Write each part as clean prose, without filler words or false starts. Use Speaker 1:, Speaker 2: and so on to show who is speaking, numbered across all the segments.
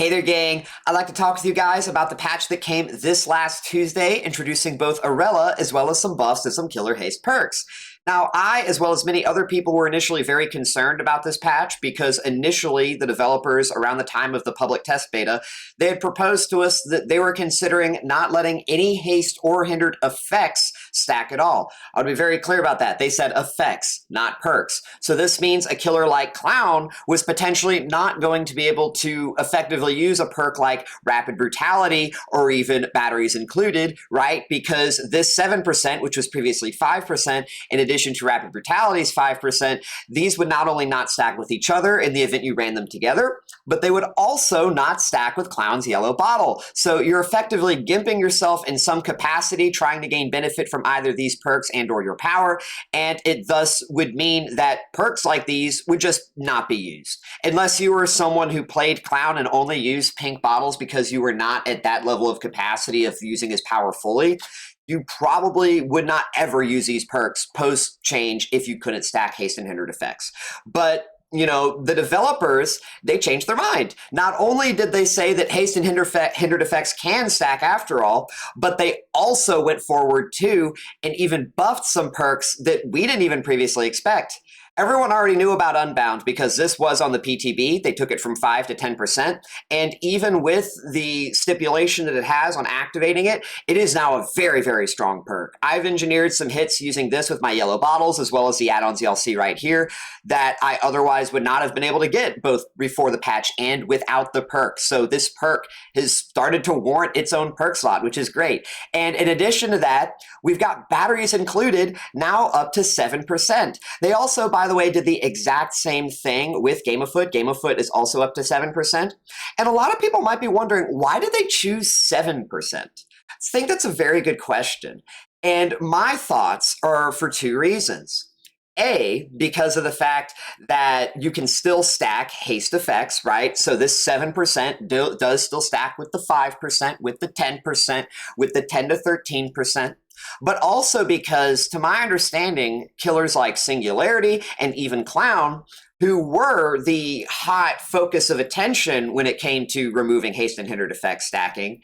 Speaker 1: Hey there, gang. I'd like to talk with you guys about the patch that came this last Tuesday, introducing both Arella as well as some buffs to some killer haste perks. Now, I, as well as many other people, were initially very concerned about this patch because initially the developers, around the time of the public test beta, they had proposed to us that they were considering not letting any haste or hindered effects stack at all. I would be very clear about that. They said effects, not perks. So this means a killer like Clown was potentially not going to be able to effectively use a perk like Rapid Brutality or even Batteries Included, right? Because this 7%, which was previously 5%, in addition to Rapid Brutality's 5%, these would not only not stack with each other in the event you ran them together, but they would also not stack with Clown's yellow bottle. So you're effectively gimping yourself in some capacity, trying to gain benefit from either these perks and or your power, and it thus would mean that perks like these would just not be used. Unless you were someone who played Clown and only used pink bottles because you were not at that level of capacity of using his power fully, you probably would not ever use these perks post-change if you couldn't stack haste and hindered effects. But you know, the developers, they changed their mind. Not only did they say that haste and hindered effects can stack after all, but they also went forward too and even buffed some perks that we didn't even previously expect. Everyone already knew about Unbound because this was on the PTB. They took it from 5 to 10%. And even with the stipulation that it has on activating it, it is now a very, very strong perk. I've engineered some hits using this with my yellow bottles as well as the add-ons y'all see right here that I otherwise would not have been able to get both before the patch and without the perk. So this perk has started to warrant its own perk slot, which is great. And in addition to that, we've got Batteries Included now up to 7%. They also, by the way, did the exact same thing with Game of Foot. Game of Foot is also up to 7%. And a lot of people might be wondering, why did they choose 7%? I think that's a very good question. And my thoughts are for two reasons. A, because of the fact that you can still stack haste effects, right? So this 7% does still stack with the 5%, with the 10%, with the 10 to 13%. But also because, to my understanding, killers like Singularity and even Clown, who were the hot focus of attention when it came to removing haste and hindered effect stacking,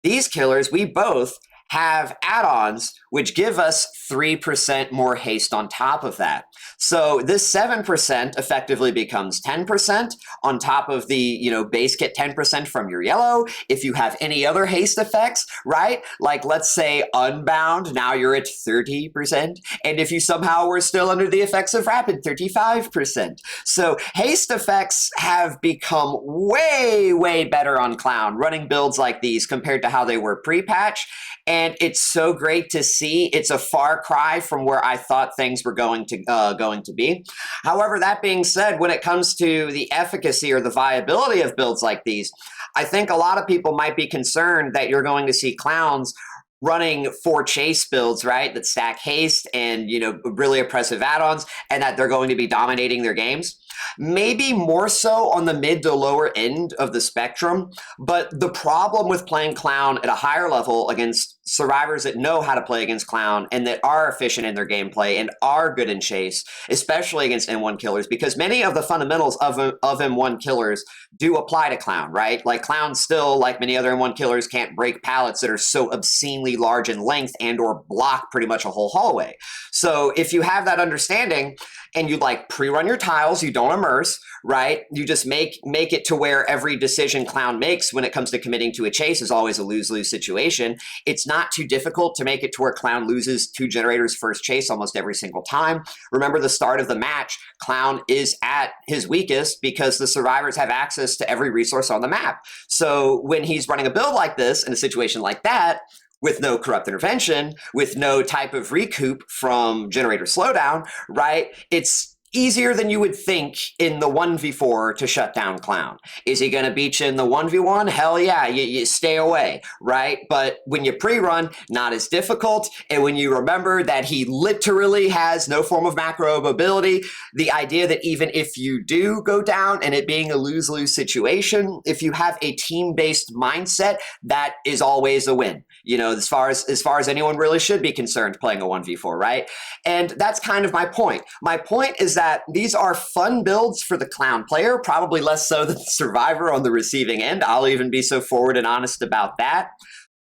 Speaker 1: these killers, we both have add-ons which give us 3% more haste on top of that. So this 7% effectively becomes 10% on top of the, base kit 10% from your yellow. If you have any other haste effects, right? Like let's say Unbound, now you're at 30%. And if you somehow were still under the effects of Rapid, 35%. So haste effects have become way, way better on Clown, running builds like these compared to how they were pre-patch. And it's so great to see. It's a far cry from where I thought things were going to be. However, that being said, when it comes to the efficacy or the viability of builds like these, I think a lot of people might be concerned that you're going to see Clowns running 4 chase builds, right, that stack haste and, really oppressive add-ons, and that they're going to be dominating their games. Maybe more so on the mid to lower end of the spectrum, but the problem with playing Clown at a higher level against survivors that know how to play against Clown and that are efficient in their gameplay and are good in chase, especially against M1 killers, because many of the fundamentals of M1 killers do apply to Clown, right? Like Clown still, like many other M1 killers, can't break pallets that are so obscenely large in length and or block pretty much a whole hallway. So if you have that understanding and you pre-run your tiles, you don't immerse, right? You just make it to where every decision Clown makes when it comes to committing to a chase is always a lose-lose situation. It's not too difficult to make it to where Clown loses 2 generators first chase almost every single time. Remember the start of the match, Clown is at his weakest because the survivors have access to every resource on the map. So when he's running a build like this in a situation like that, with no corrupt intervention, with no type of recoup from generator slowdown, right? It's easier than you would think in the 1v4 to shut down Clown. Is he going to beat you in the 1v1? Hell yeah, you stay away, right? But when you pre-run, not as difficult. And when you remember that he literally has no form of macro ability, the idea that even if you do go down and it being a lose-lose situation, if you have a team-based mindset, that is always a win. As far as anyone really should be concerned playing a 1v4, right? And that's kind of my point. My point is that these are fun builds for the clown player, probably less so than the survivor on the receiving end. I'll even be so forward and honest about that.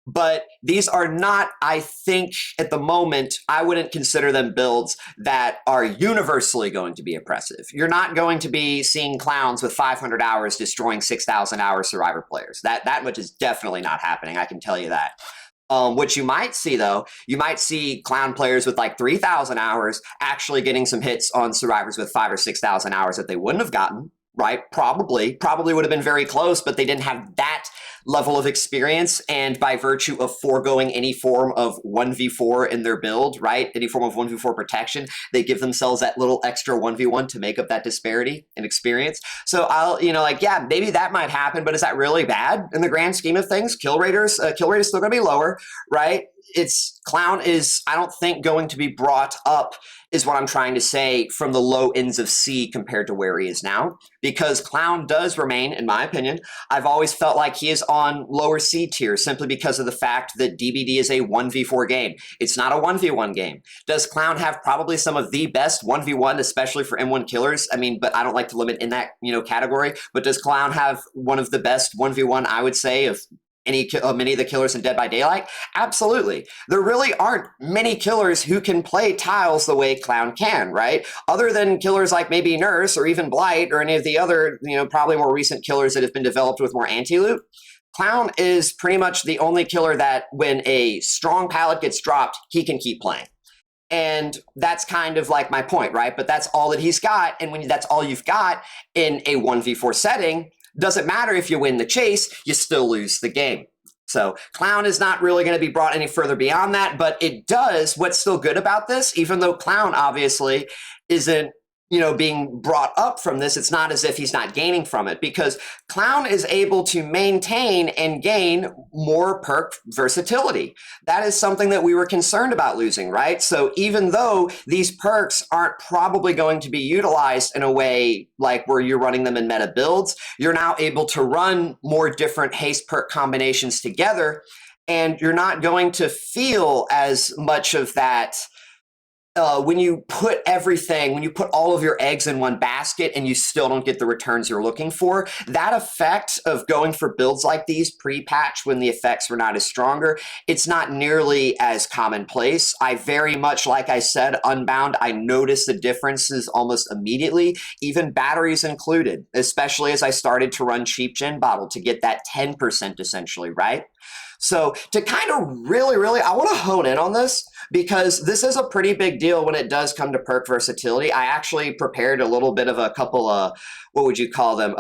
Speaker 1: But these are not, I think, at the moment, I wouldn't consider them builds that are universally going to be oppressive. You're not going to be seeing clowns with 500 hours destroying 6,000 hour survivor players. That much is definitely not happening, I can tell you that. What you might see, though, you might see clown players with like 3,000 hours actually getting some hits on survivors with 5,000 or 6,000 hours that they wouldn't have gotten, right? Probably would have been very close, but they didn't have that level of experience, and by virtue of foregoing any form of 1v4 in their build, right? Any form of 1v4 protection, they give themselves that little extra 1v1 to make up that disparity in experience. So I'll, yeah, maybe that might happen, but is that really bad in the grand scheme of things? Kill rate is still going to be lower, right? Clown is, I don't think, going to be brought up, is what I'm trying to say, from the low ends of C compared to where he is now, because Clown does remain, in my opinion, I've always felt like he is on lower C tier simply because of the fact that DBD is a 1v4 game. It's not a 1v1 game. Does Clown have probably some of the best 1v1, especially for M1 killers? I mean, but I don't like to limit in that, category, but does Clown have one of the best 1v1, I would say, of many of the killers in Dead by Daylight? Absolutely. There really aren't many killers who can play tiles the way Clown can, right? Other than killers like maybe Nurse or even Blight or any of the other, probably more recent killers that have been developed with more anti-loot. Clown is pretty much the only killer that when a strong pallet gets dropped, he can keep playing. And that's kind of like my point, right? But that's all that he's got. And when that's all you've got in a 1v4 setting, doesn't matter if you win the chase, you still lose the game. So Clown is not really going to be brought any further beyond that, but it does, what's still good about this, even though Clown obviously isn't, being brought up from this, it's not as if he's not gaining from it, because Clown is able to maintain and gain more perk versatility. That is something that we were concerned about losing, right? So even though these perks aren't probably going to be utilized in a way like where you're running them in meta builds, you're now able to run more different haste perk combinations together, and you're not going to feel as much of that when you put all of your eggs in one basket and you still don't get the returns you're looking for. That effect of going for builds like these pre-patch when the effects were not as stronger, it's not nearly as commonplace. I very much, like I said, Unbound, I noticed the differences almost immediately, even batteries included, especially as I started to run cheap Gen Bottle to get that 10% essentially, right? So to kind of really, I want to hone in on this because this is a pretty big deal when it does come to perk versatility. I actually prepared a little bit of a couple of, what would you call them,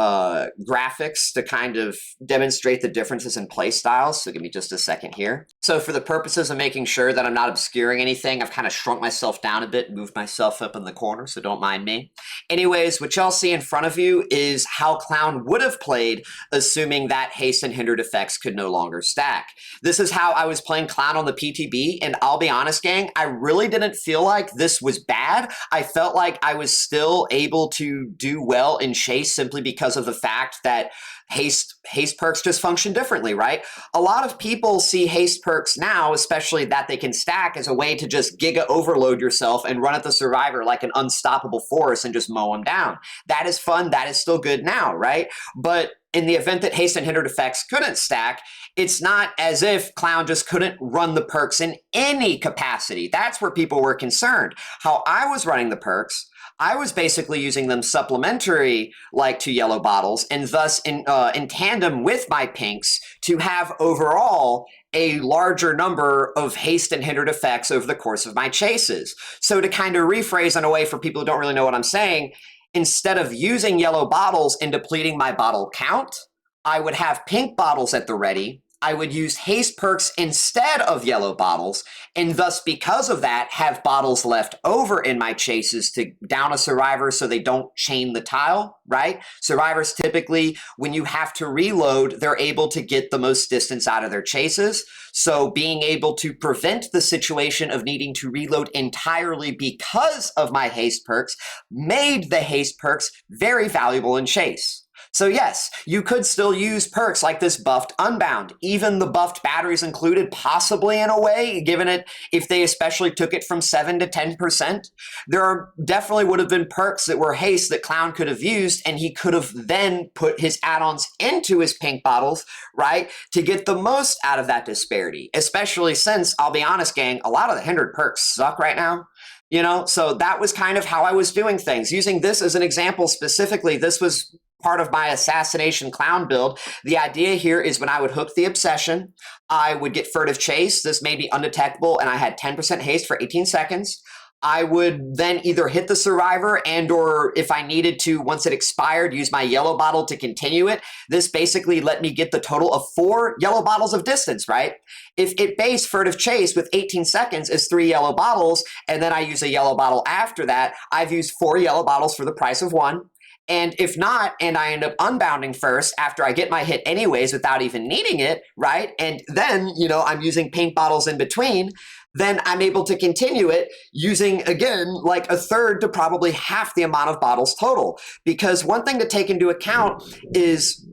Speaker 1: graphics to kind of demonstrate the differences in play styles. So give me just a second here. So for the purposes of making sure that I'm not obscuring anything, I've kind of shrunk myself down a bit, moved myself up in the corner, so don't mind me. Anyways, what y'all see in front of you is how Clown would have played, assuming that Haste and Hindered effects could no longer stack. This is how I was playing Clown on the PTB, and I'll be honest, gang, I really didn't feel like this was bad. I felt like I was still able to do well in Chase simply because of the fact that Haste perks just function differently, right? A lot of people see Haste perks now, especially that they can stack, as a way to just giga overload yourself and run at the survivor like an unstoppable force and just mow them down. That is fun. That is still good now, right? But in the event that Haste and Hindered effects couldn't stack, it's not as if Clown just couldn't run the perks in any capacity. That's where people were concerned. How I was running the perks, I was basically using them supplementary like to yellow bottles, and thus in tandem with my pinks to have overall a larger number of haste and hindered effects over the course of my chases. So to kind of rephrase in a way for people who don't really know what I'm saying, instead of using yellow bottles and depleting my bottle count, I would have pink bottles at the ready. I would use haste perks instead of yellow bottles, and thus because of that have bottles left over in my chases to down a survivor so they don't chain the tile, right? Survivors typically, when you have to reload, they're able to get the most distance out of their chases. So being able to prevent the situation of needing to reload entirely because of my haste perks made the haste perks very valuable in Chase. So yes, you could still use perks like this buffed Unbound, even the buffed batteries included, possibly in a way, given it if they especially took it from 7 to 10%. There definitely would have been perks that were haste that Clown could have used, and he could have then put his add-ons into his pink bottles, right, to get the most out of that disparity, especially since, I'll be honest, gang, a lot of the hindered perks suck right now. You know, so that was kind of how I was doing things. Using this as an example specifically, this was part of my Assassination Clown build. The idea here is when I would hook the Obsession, I would get Furtive Chase. This made me undetectable, and I had 10% haste for 18 seconds. I would then either hit the Survivor and or if I needed to, once it expired, use my yellow bottle to continue it. This basically let me get the total of 4 yellow bottles of distance, right? If it base Furtive Chase with 18 seconds is 3 yellow bottles, and then I use a yellow bottle after that, I've used 4 yellow bottles for the price of 1. And if not, and I end up unbounding first after I get my hit anyways without even needing it, right? And then, you know, I'm using pink bottles in between, then I'm able to continue it using, again, like a third to probably half the amount of bottles total. Because one thing to take into account is,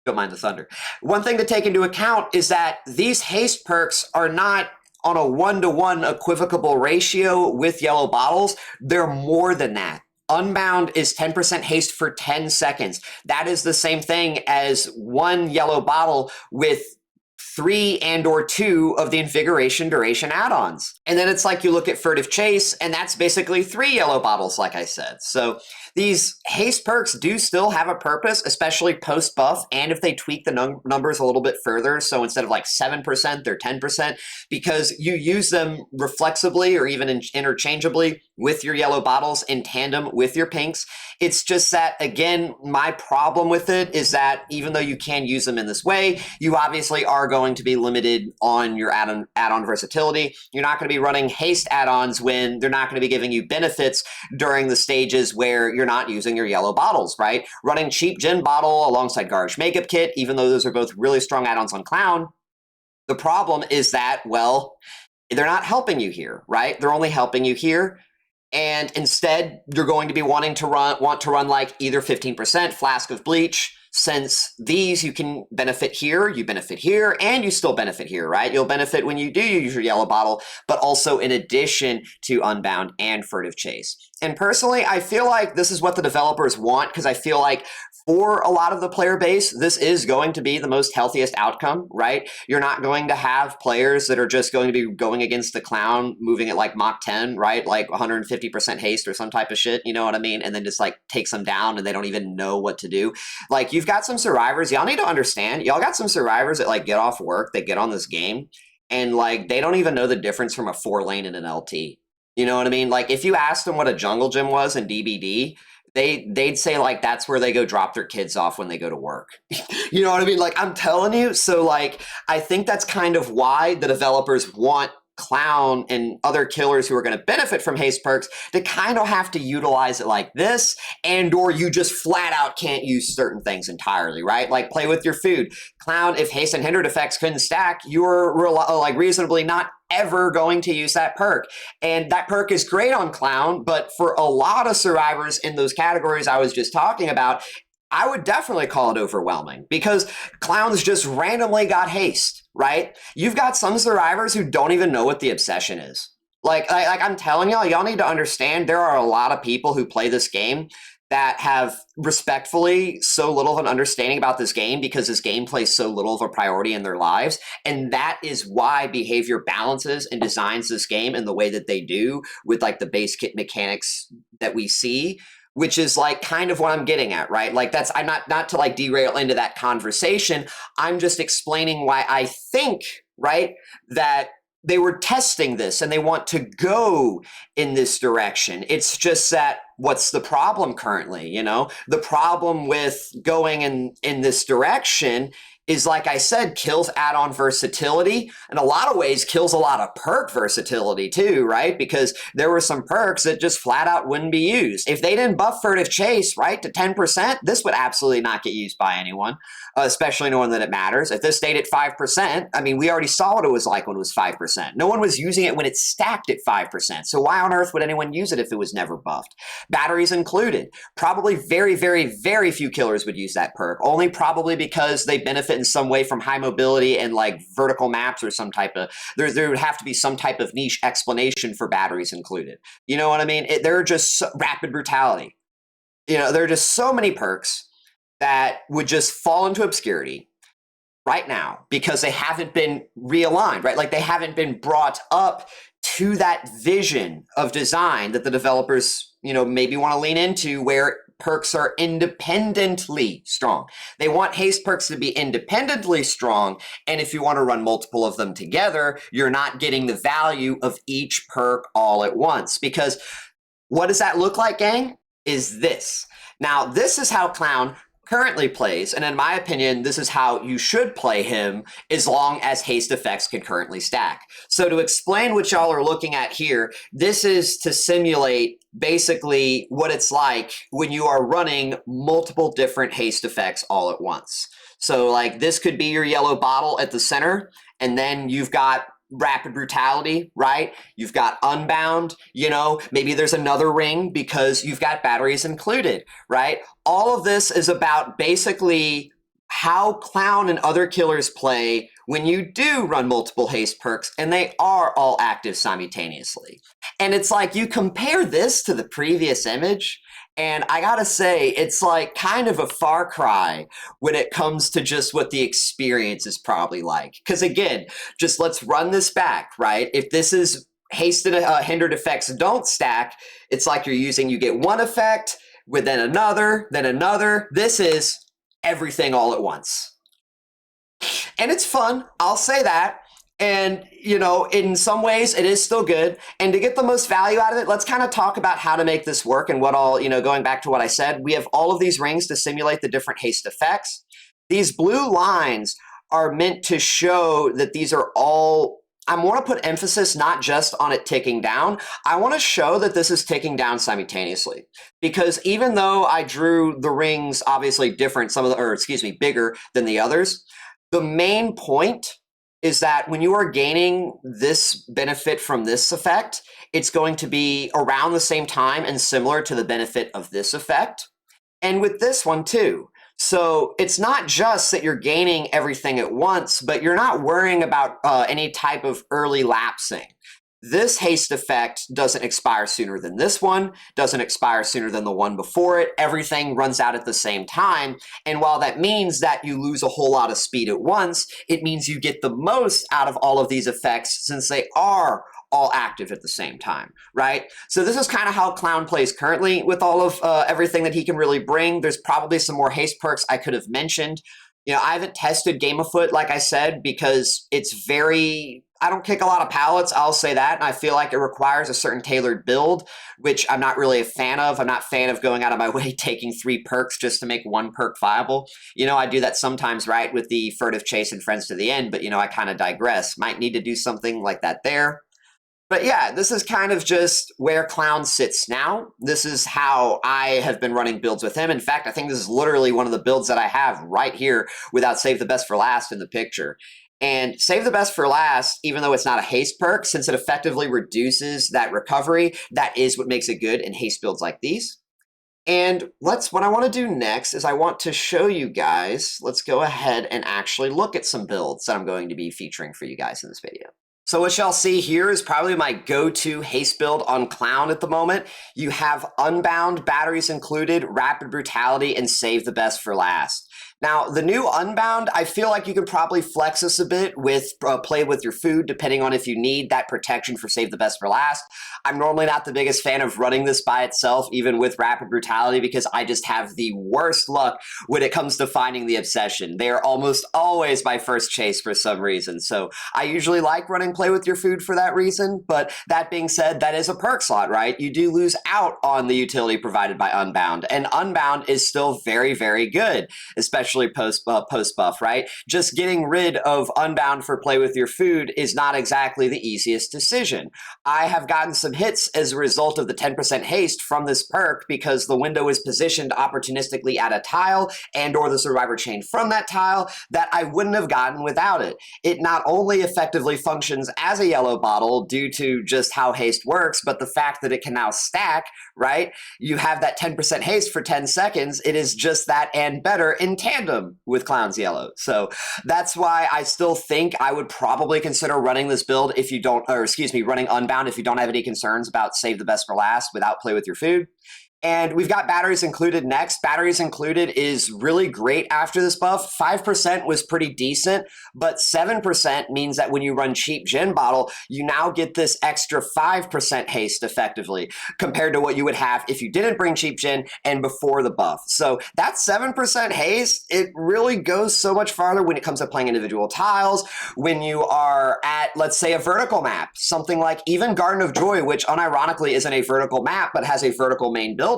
Speaker 1: don't mind the thunder. One thing to take into account is that these haste perks are not on a 1-to-1 equivocable ratio with yellow bottles. They're more than that. Unbound is 10% haste for 10 seconds. That is the same thing as 1 yellow bottle with 3 and or 2 of the Invigoration Duration add-ons. And then it's like you look at Furtive Chase, and that's basically 3 yellow bottles, like I said. So these haste perks do still have a purpose, especially post-buff, and if they tweak the numbers a little bit further, so instead of like 7%, they're 10%, because you use them reflexively or even interchangeably with your yellow bottles in tandem with your pinks. It's just that, again, my problem with it is that even though you can use them in this way, you obviously are going to be limited on your add-on versatility. You're not going to be running haste add-ons when they're not going to be giving you benefits during the stages where you're not using your yellow bottles, right? Running cheap gin bottle alongside Garish makeup kit, even though those are both really strong add-ons on Clown, the problem is that, well, they're not helping you here, right? They're only helping you here. And instead, you're going to be want to run like either 15% Flask of Bleach, since these you can benefit here, you benefit here, and you still benefit here, right? You'll benefit when you do use your yellow bottle, but also in addition to Unbound and Furtive Chase. And personally, I feel like this is what the developers want, because I feel like for a lot of the player base, this is going to be the most healthiest outcome, right? You're not going to have players that are just going to be going against the Clown, moving at like Mach 10, right? Like 150% haste or some type of shit, you know what I mean? And then just like takes them down and they don't even know what to do. Like, you've got some survivors, y'all need to understand, y'all got some survivors that like get off work, they get on this game, and like they don't even know the difference from a 4-lane and an LT. You know what I mean? Like, if you asked them what a jungle gym was in DBD, they'd say like that's where they go drop their kids off when they go to work. You know what I mean? Like, I'm telling you. So like, I think that's kind of why the developers want Clown and other killers who are going to benefit from haste perks to kind of have to utilize it like this, and or you just flat out can't use certain things entirely, right? Like, play with your food. Clown, if haste and hindered effects couldn't stack, you're like reasonably not ever going to use that perk. And that perk is great on Clown, but for a lot of survivors in those categories I was just talking about, I would definitely call it overwhelming, because Clown's just randomly got haste, right? You've got some survivors who don't even know what the obsession is. Like I'm telling y'all need to understand, there are a lot of people who play this game that have respectfully so little of an understanding about this game because this game plays so little of a priority in their lives. And that is why behavior balances and designs this game in the way that they do with like the base kit mechanics that we see, which is like kind of what I'm getting at, right? Like, that's, I'm not to like derail into that conversation. I'm just explaining why I think, right, that they were testing this and they want to go in this direction. It's just that, what's the problem currently, you know? The problem with going in this direction is, like I said, kills add-on versatility. In a lot of ways, kills a lot of perk versatility too, right? Because there were some perks that just flat out wouldn't be used. If they didn't buff Furtive Chase, right, to 10%, this would absolutely not get used by anyone, especially knowing that it matters. If this stayed at 5%, I mean, we already saw what it was like when it was 5%. No one was using it when it stacked at 5%. So why on earth would anyone use it if it was never buffed? batteries included. Probably very, very, very few killers would use that perk, only probably because they benefit in some way from high mobility and like vertical maps or some type of, there would have to be some type of niche explanation for batteries included. You know what I mean? There are just rapid brutality. You know, there are just so many perks that would just fall into obscurity right now because they haven't been realigned, right? Like they haven't been brought up to that vision of design that the developers, you know, maybe want to lean into, where perks are independently strong. They want haste perks to be independently strong, and if you want to run multiple of them together, you're not getting the value of each perk all at once. Because what does that look like, gang? Is this. Now, this is how Clown currently plays, and in my opinion, this is how you should play him as long as haste effects concurrently stack. So to explain what y'all are looking at here, this is to simulate basically what it's like when you are running multiple different haste effects all at once. So like this could be your yellow bottle at the center, and then you've got rapid brutality, right? You've got Unbound, you know, maybe there's another ring because you've got batteries included, right? All of this is about basically how Clown and other killers play when you do run multiple haste perks and they are all active simultaneously. And it's like you compare this to the previous image, and I gotta say, it's like kind of a far cry when it comes to just what the experience is probably like. Because again, just let's run this back, right? If this is hasted hindered effects don't stack, it's like you get one effect with then another, then another. This is everything all at once. And it's fun, I'll say that. And, you know, in some ways it is still good. And to get the most value out of it, let's kind of talk about how to make this work and what all, you know, going back to what I said, we have all of these rings to simulate the different haste effects. These blue lines are meant to show that these are all, I want to put emphasis not just on it ticking down. I want to show that this is ticking down simultaneously. Because even though I drew the rings obviously different, bigger than the others, the main point is that when you are gaining this benefit from this effect, it's going to be around the same time and similar to the benefit of this effect. And with this one too. So it's not just that you're gaining everything at once, but you're not worrying about any type of early lapsing. This haste effect doesn't expire sooner than this one, doesn't expire sooner than the one before it. Everything runs out at the same time. And while that means that you lose a whole lot of speed at once, it means you get the most out of all of these effects since they are all active at the same time, right? So this is kind of how Clown plays currently with all of everything that he can really bring. There's probably some more haste perks I could have mentioned. You know, I haven't tested Game Afoot, like I said, because it's very, I don't kick a lot of pallets, I'll say that, and I feel like it requires a certain tailored build, which I'm not really a fan of. I'm not a fan of going out of my way taking 3 perks just to make 1 perk viable. You know, I do that sometimes, right, with the Furtive Chase and Friends to the End, but, you know, I kind of digress. Might need to do something like that there. But yeah, this is kind of just where Clown sits now. This is how I have been running builds with him. In fact, I think this is literally one of the builds that I have right here without Save the Best for Last in the picture. And Save the Best for Last, even though it's not a haste perk, since it effectively reduces that recovery, that is what makes it good in haste builds like these. And what I want to do next is I want to show you guys, let's go ahead and actually look at some builds that I'm going to be featuring for you guys in this video. So what y'all see here is probably my go-to haste build on Clown at the moment. You have Unbound, batteries included, rapid brutality, and Save the Best for Last. Now, the new Unbound, I feel like you can probably flex this a bit with play with your food, depending on if you need that protection for Save the Best for Last. I'm normally not the biggest fan of running this by itself, even with Rapid Brutality, because I just have the worst luck when it comes to finding the Obsession. They are almost always my first chase for some reason. So I usually like running Play with Your Food for that reason. But that being said, that is a perk slot, right? You do lose out on the utility provided by Unbound. And Unbound is still very, very good, especially especially post buff, right? Just getting rid of Unbound for play with your food is not exactly the easiest decision. I have gotten some hits as a result of the 10% haste from this perk because the window is positioned opportunistically at a tile and or the survivor chain from that tile that I wouldn't have gotten without it. It not only effectively functions as a yellow bottle due to just how haste works, but the fact that it can now stack, right? You have that 10% haste for 10 seconds. It is just that and better in tandem with Clown's Yellow. So that's why I still think I would probably consider running this build if you don't, or excuse me, running Unbound if you don't have any concerns about save the best for last without play with your food. And we've got batteries included next. Batteries included is really great after this buff. 5% was pretty decent, but 7% means that when you run cheap Gin Bottle, you now get this extra 5% haste effectively compared to what you would have if you didn't bring cheap Gin and before the buff. So that 7% haste, it really goes so much farther when it comes to playing individual tiles, when you are at, let's say, a vertical map, something like even Garden of Joy, which unironically isn't a vertical map, but has a vertical main building.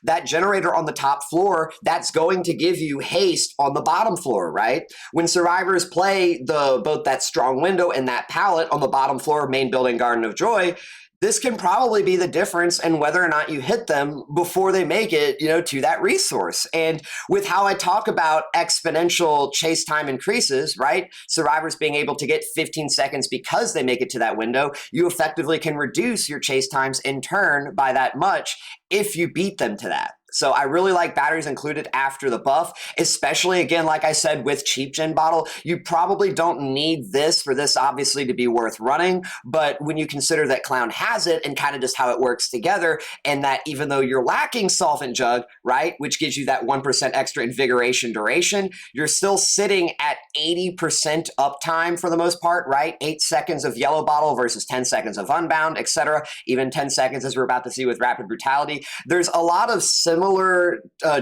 Speaker 1: That generator on the top floor, that's going to give you haste on the bottom floor, right? When survivors play both that strong window and that palette on the bottom floor of main building Garden of Joy, this can probably be the difference in whether or not you hit them before they make it, to that resource. And with how I talk about exponential chase time increases, right? Survivors being able to get 15 seconds because they make it to that window, you effectively can reduce your chase times in turn by that much if you beat them to that. So I really like batteries included after the buff, especially, again, like I said, with cheap Gin Bottle. You probably don't need this for this obviously to be worth running, but when you consider that Clown has it and kind of just how it works together, and that even though you're lacking Solvent Jug, right, which gives you that 1% extra invigoration duration, you're still sitting at 80% uptime for the most part, right? 8 seconds of Yellow Bottle versus 10 seconds of Unbound, etc. Even 10 seconds as we're about to see with Rapid Brutality. There's a lot of similar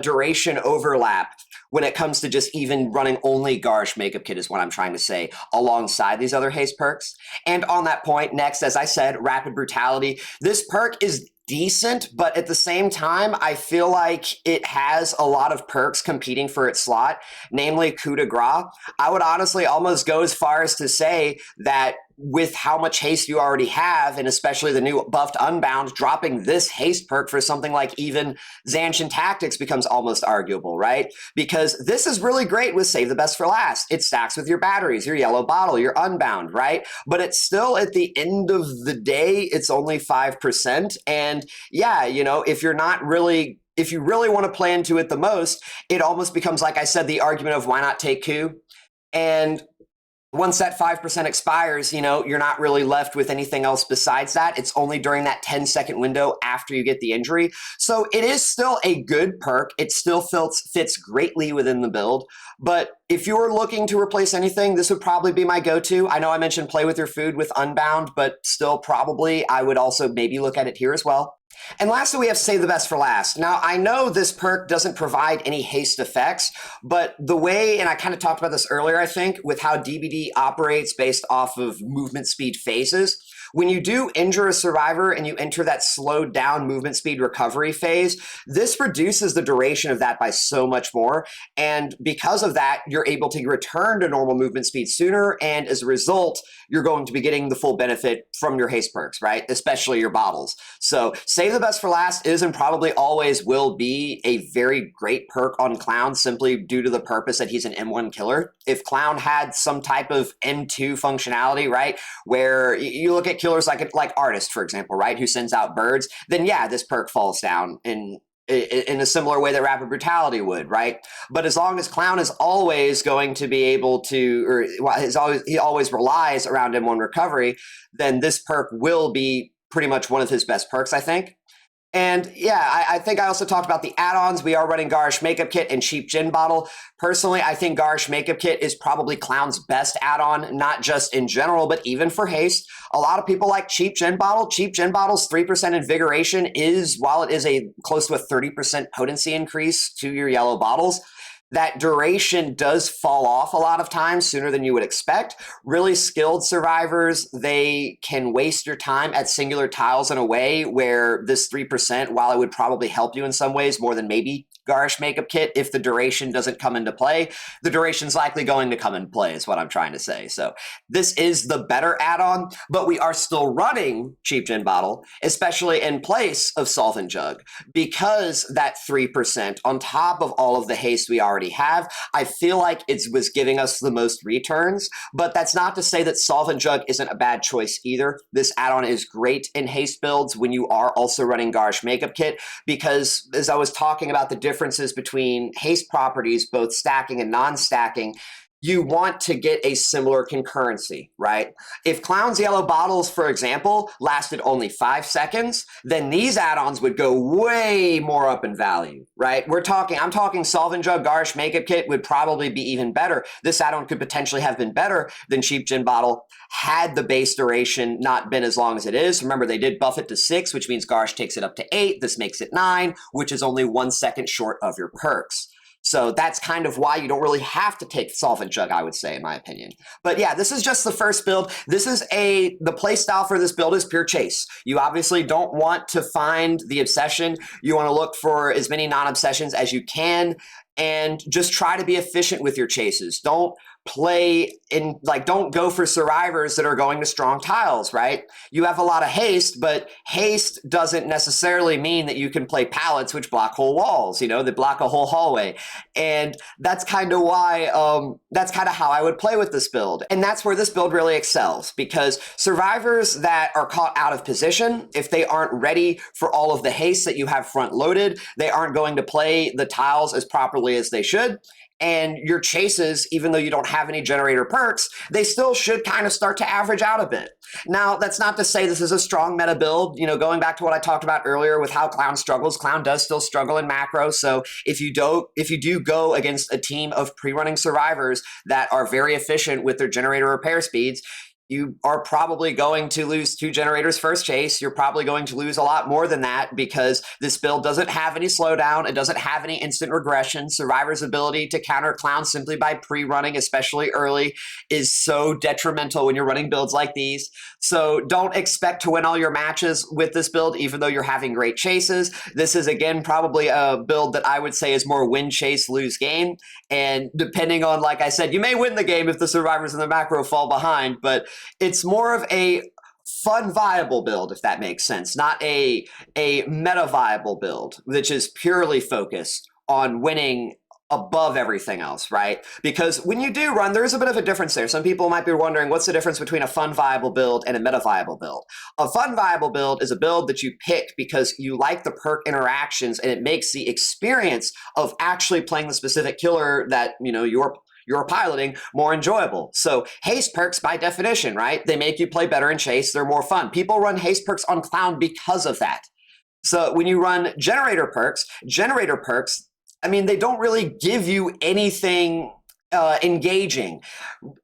Speaker 1: duration overlap when it comes to just even running only Garish Makeup Kit is what I'm trying to say, alongside these other haste perks. And on that point, next, as I said, Rapid Brutality. This perk is decent, but at the same time, I feel like it has a lot of perks competing for its slot, namely coup de grace. I would honestly almost go as far as to say that with how much haste you already have, and especially the new buffed Unbound, dropping this haste perk for something like even Zanshin Tactics becomes almost arguable, right? Because this is really great with Save the Best for Last. It stacks with your batteries, your Yellow Bottle, your Unbound, right? But it's still, at the end of the day, it's only 5%. And yeah, if you really want to play into it the most, it almost becomes, like I said, the argument of why not take coup? And once that 5% expires, you're not really left with anything else besides that. It's only during that 10-second window after you get the injury. So it is still a good perk. It still fits greatly within the build. But if you were looking to replace anything, this would probably be my go-to. I know I mentioned play with your food with Unbound, but still probably I would also maybe look at it here as well. And lastly, we have Save the Best for Last. Now, I know this perk doesn't provide any haste effects, but the way, and I kind of talked about this earlier, I think, with how DBD operates based off of movement speed phases, when you do injure a survivor and you enter that slowed down movement speed recovery phase, this reduces the duration of that by so much more. And because of that, you're able to return to normal movement speed sooner. And as a result, you're going to be getting the full benefit from your haste perks, right? Especially your bottles. So Save the Best for Last is and probably always will be a very great perk on Clown, simply due to the purpose that he's an M1 killer. If Clown had some type of M2 functionality, right, where you look at killers like Artist, for example, right, who sends out birds, then yeah, this perk falls down in a similar way that Rapid Brutality would, right? But as long as Clown is always going to be able to, or he always relies around M1 recovery, then this perk will be pretty much one of his best perks, I think. And yeah, I think I also talked about the add-ons. We are running Garish Makeup Kit and Cheap Gin Bottle. Personally, I think Garish Makeup Kit is probably Clown's best add-on, not just in general, but even for haste. A lot of people like Cheap Gin Bottle. Cheap Gin Bottle's 3% invigoration is, while it is a close to a 30% potency increase to your yellow bottles, that duration does fall off a lot of times sooner than you would expect. Really skilled survivors, they can waste your time at singular tiles in a way where this 3%, while it would probably help you in some ways more than maybe Garish makeup kit if the duration doesn't come into play. The duration's likely going to come into play is what I'm trying to say. So this is the better add-on, but we are still running Cheap Gin Bottle, especially in place of Solvent Jug, because that 3% on top of all of the haste we already have, I feel like it was giving us the most returns, but that's not to say that Solvent Jug isn't a bad choice either. This add-on is great in haste builds when you are also running Garish makeup kit, because as I was talking about the differences between haste properties, both stacking and non-stacking, you want to get a similar concurrency, right? If Clown's yellow bottles, for example, lasted only 5 seconds, then these add-ons would go way more up in value, right? I'm talking Solvent Jug Garish makeup kit would probably be even better. This add-on could potentially have been better than Cheap Gin Bottle had the base duration not been as long as it is. Remember, they did buff it to 6, which means Garish takes it up to 8. This makes it 9, which is only 1 second short of your perks. So that's kind of why you don't really have to take Solvent Jug, I would say, in my opinion. But yeah, this is just the first build. This is the play style for this build is pure chase. You obviously don't want to find the obsession. You want to look for as many non-obsessions as you can and just try to be efficient with your chases. Don't don't go for survivors that are going to strong tiles, right? You have a lot of haste, but haste doesn't necessarily mean that you can play pallets which block whole walls, that block a whole hallway. And that's kind of why, that's kind of how I would play with this build. And that's where this build really excels, because survivors that are caught out of position, if they aren't ready for all of the haste that you have front loaded, they aren't going to play the tiles as properly as they should. And your chases, even though you don't have any generator perks, they still should kind of start to average out a bit. Now, that's not to say this is a strong meta build. Going back to what I talked about earlier with how Clown struggles, Clown does still struggle in macro. So if you do go against a team of pre-running survivors that are very efficient with their generator repair speeds, you are probably going to lose 2 generators first chase. You're probably going to lose a lot more than that, because this build doesn't have any slowdown. It doesn't have any instant regression. Survivor's ability to counter Clown simply by pre-running, especially early, is so detrimental when you're running builds like these. So don't expect to win all your matches with this build, even though you're having great chases. This is, again, probably a build that I would say is more win, chase, lose game. And depending on, like I said, you may win the game if the survivors in the macro fall behind, but it's more of a fun, viable build, if that makes sense, not a meta viable build, which is purely focused on winning above everything else, right? Because when you do run, there's a bit of a difference there. Some people might be wondering, what's the difference between a fun, viable build and a meta viable build? A fun, viable build is a build that you pick because you like the perk interactions, and it makes the experience of actually playing the specific killer that you're piloting more enjoyable. So haste perks, by definition, right? They make you play better in chase. They're more fun. People run haste perks on Clown because of that. So when you run generator perks, they don't really give you anything engaging.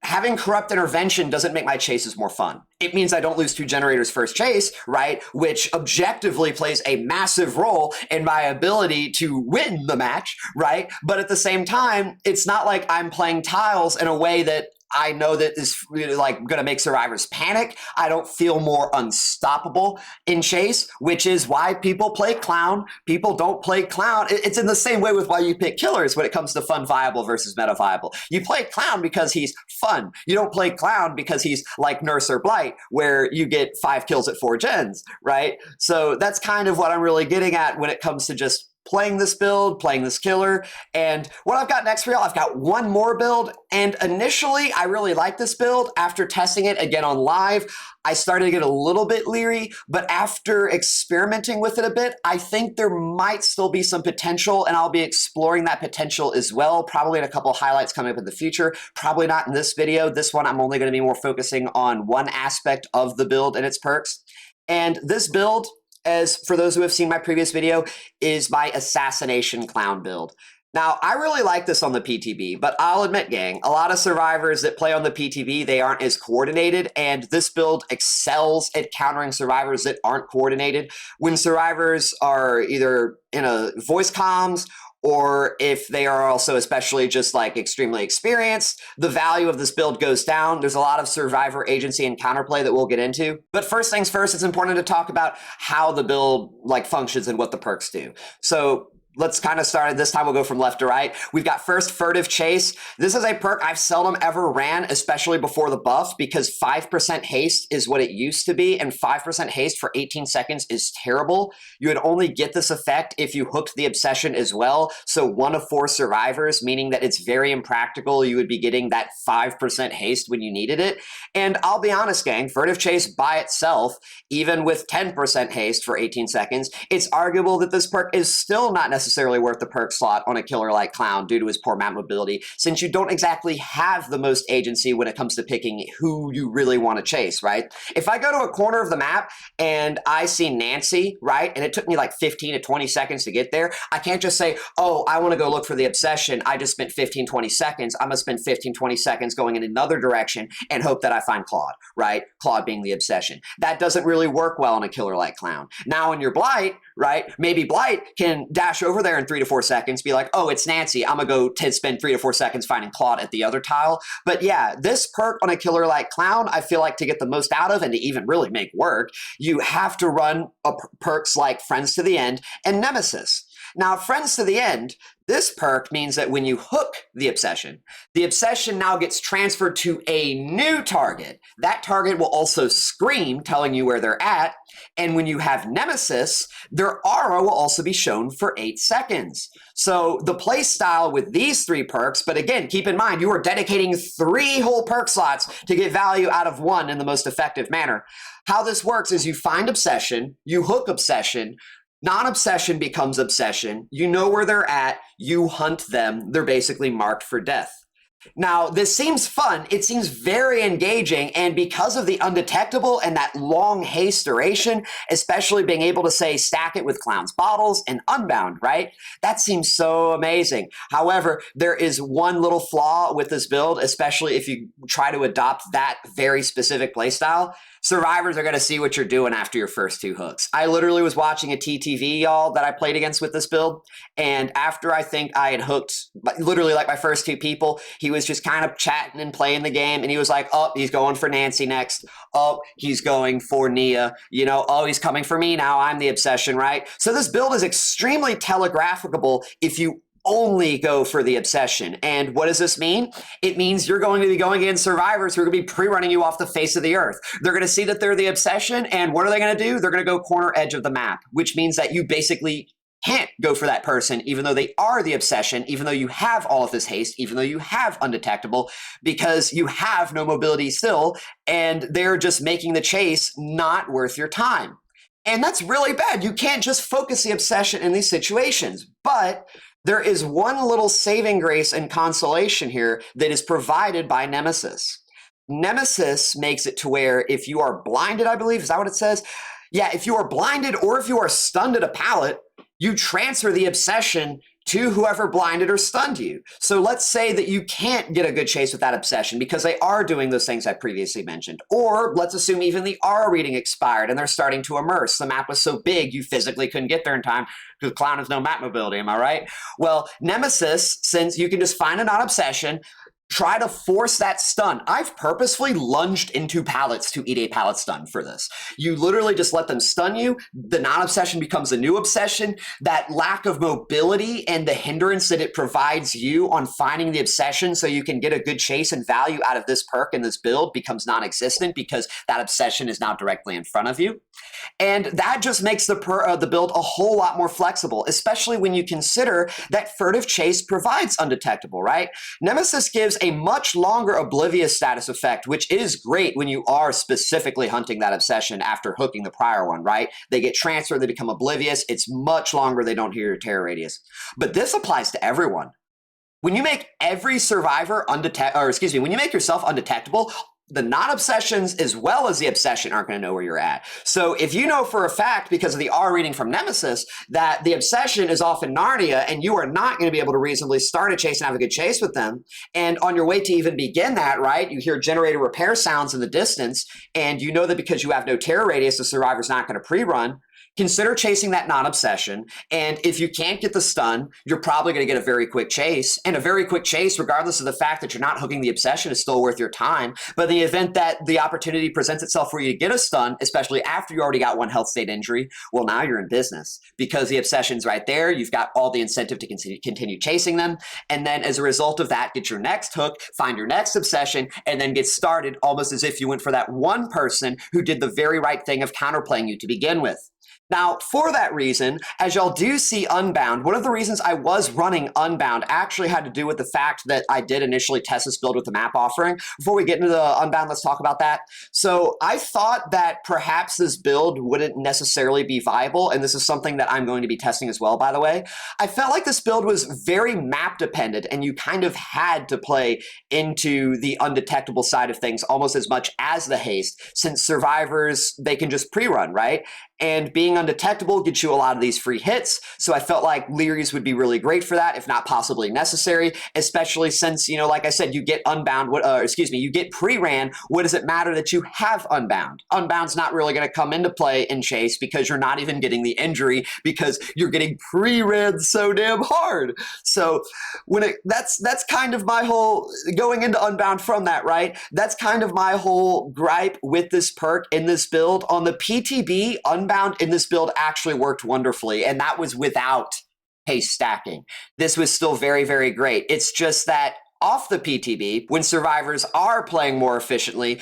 Speaker 1: Having corrupt intervention doesn't make my chases more fun. It means I don't lose 2 generators first chase, right? Which objectively plays a massive role in my ability to win the match, right? But at the same time, it's not like I'm playing tiles in a way that I know that is really going to make survivors panic. I don't feel more unstoppable in chase, which is why people play Clown. People don't play Clown. It's in the same way with why you pick killers when it comes to fun viable versus meta viable. You play Clown because he's fun. You don't play Clown because he's like Nurse or Blight, where you get 5 kills at 4 gens, right? So that's kind of what I'm really getting at when it comes to just playing this build, playing this killer. And what I've got next for y'all, I've got one more build. And initially, I really liked this build. After testing it again on live, I started to get a little bit leery, but after experimenting with it a bit, I think there might still be some potential, and I'll be exploring that potential as well, probably in a couple of highlights coming up in the future. Probably not in this video. This one, I'm only going to be more focusing on one aspect of the build and its perks. And this build, as for those who have seen my previous video, is my Assassination Clown build. Now, I really like this on the PTB, but I'll admit, gang, a lot of survivors that play on the PTB, they aren't as coordinated, and this build excels at countering survivors that aren't coordinated. When survivors are either in a voice comms, or if they are also especially just extremely experienced, the value of this build goes down. There's a lot of survivor agency and counterplay that we'll get into. But first things first, it's important to talk about how the build functions and what the perks do. So let's kind of start it. This time we'll go from left to right. We've got first Furtive Chase. This is a perk I've seldom ever ran, especially before the buff, because 5% haste is what it used to be, and 5% haste for 18 seconds is terrible. You would only get this effect if you hooked the obsession as well. So 1 of 4 survivors, meaning that it's very impractical. You would be getting that 5% haste when you needed it. And I'll be honest, gang, Furtive Chase by itself, even with 10% haste for 18 seconds, it's arguable that this perk is still not necessarily worth the perk slot on a killer like Clown due to his poor map mobility, since you don't exactly have the most agency when it comes to picking who you really want to chase, right? If I go to a corner of the map and I see Nancy, right, and it took me like 15 to 20 seconds to get there, I can't just say, oh, I want to go look for the obsession. I just spent 15, 20 seconds. I'm going to spend 15, 20 seconds going in another direction and hope that I find Claude, right? Claude being the obsession. That doesn't really work well on a killer like Clown. Now in your Blight, right, maybe Blight can dash over there in 3 to 4 seconds, be like, oh, it's Nancy. I'm going to go spend 3 to 4 seconds finding Claude at the other tile. But yeah, this perk on a killer like Clown, I feel like to get the most out of and to even really make work, you have to run perks like Friends to the End and Nemesis. Now, Friends to the End, this perk means that when you hook the obsession now gets transferred to a new target. That target will also scream, telling you where they're at. And when you have Nemesis, their aura will also be shown for 8 seconds. So the play style with these 3 perks, but again, keep in mind, you are dedicating 3 whole perk slots to get value out of 1 in the most effective manner. How this works is you find obsession, you hook obsession, non-obsession becomes obsession. You know where they're at. You hunt them. They're basically marked for death. Now, this seems fun. It seems very engaging. And because of the undetectable and that long haste duration, especially being able to say stack it with Clown's bottles and Unbound, right? That seems so amazing. However, there is one little flaw with this build, especially if you try to adopt that very specific playstyle. Survivors are going to see what you're doing after your first 2 hooks. I literally was watching a TTV, y'all, that I played against with this build. And after I think I had hooked literally like my first 2 people, he was just kind of chatting and playing the game. And he was like, oh, he's going for Nancy next. Oh, he's going for Nia. You know, oh, he's coming for me now. I'm the obsession, right? So this build is extremely telegraphable if you only go for the obsession. And what does this mean? It means you're going to be going against survivors who are going to be pre-running you off the face of the earth. They're going to see that they're the obsession, and what are they going to do? They're going to go corner edge of the map, which means that you basically can't go for that person, even though they are the obsession, even though you have all of this haste, even though you have undetectable, because you have no mobility still, and they're just making the chase not worth your time. And that's really bad. You can't just focus the obsession in these situations. But there is one little saving grace and consolation here that is provided by Nemesis. Nemesis makes it to where if you are blinded, I believe, is that what it says? Yeah, if you are blinded or if you are stunned at a pallet, you transfer the obsession to whoever blinded or stunned you. So let's say that you can't get a good chase with that obsession because they are doing those things I previously mentioned. Or let's assume even the aura reading expired and they're starting to immerse. The map was so big you physically couldn't get there in time because Clown has no map mobility, am I right? Well, Nemesis, since you can just find a non-obsession, try to force that stun. I've purposefully lunged into pallets to eat a pallet stun for this. You literally just let them stun you. The non-obsession becomes a new obsession. That lack of mobility and the hindrance that it provides you on finding the obsession so you can get a good chase and value out of this perk and this build becomes non-existent because that obsession is now directly in front of you. And that just makes the build a whole lot more flexible, especially when you consider that Furtive Chase provides undetectable, right? Nemesis gives a much longer oblivious status effect, which is great when you are specifically hunting that obsession after hooking the prior one, right? They get transferred, they become oblivious. It's much longer, they don't hear your terror radius. But this applies to everyone. When you make every survivor when you make yourself undetectable, the non-obsessions as well as the obsession aren't going to know where you're at. So if you know for a fact, because of the R reading from Nemesis, that the obsession is off in Narnia and you are not going to be able to reasonably start a chase and have a good chase with them, and on your way to even begin that, right, you hear generator repair sounds in the distance, and you know that because you have no terror radius, the survivor's not going to pre-run, consider chasing that non-obsession. And if you can't get the stun, you're probably going to get a very quick chase. And a very quick chase, regardless of the fact that you're not hooking the obsession, is still worth your time. But in the event that the opportunity presents itself for you to get a stun, especially after you already got one health state injury, well, now you're in business because the obsession's right there. You've got all the incentive to continue chasing them. And then as a result of that, get your next hook, find your next obsession, and then get started almost as if you went for that one person who did the very right thing of counterplaying you to begin with. Now, for that reason, as y'all do see Unbound, one of the reasons I was running Unbound actually had to do with the fact that I did initially test this build with the map offering. Before we get into the Unbound, let's talk about that. So I thought that perhaps this build wouldn't necessarily be viable, and this is something that I'm going to be testing as well, by the way. I felt like this build was very map dependent, and you kind of had to play into the undetectable side of things almost as much as the haste, since survivors, they can just pre-run, right? And being undetectable gets you a lot of these free hits. So I felt like Lery's would be really great for that, if not possibly necessary, especially since, you know, like I said, you get Unbound, you get pre-ran. What does it matter that you have Unbound? Unbound's not really going to come into play in Chase because you're not even getting the injury because you're getting pre-ran so damn hard. So that's kind of my whole, going into Unbound from that, right? That's kind of my whole gripe with this perk in this build. On the PTB, Unbound in this build actually worked wonderfully, and that was without haste stacking. This was still very, very great. It's just that off the PTB, when survivors are playing more efficiently,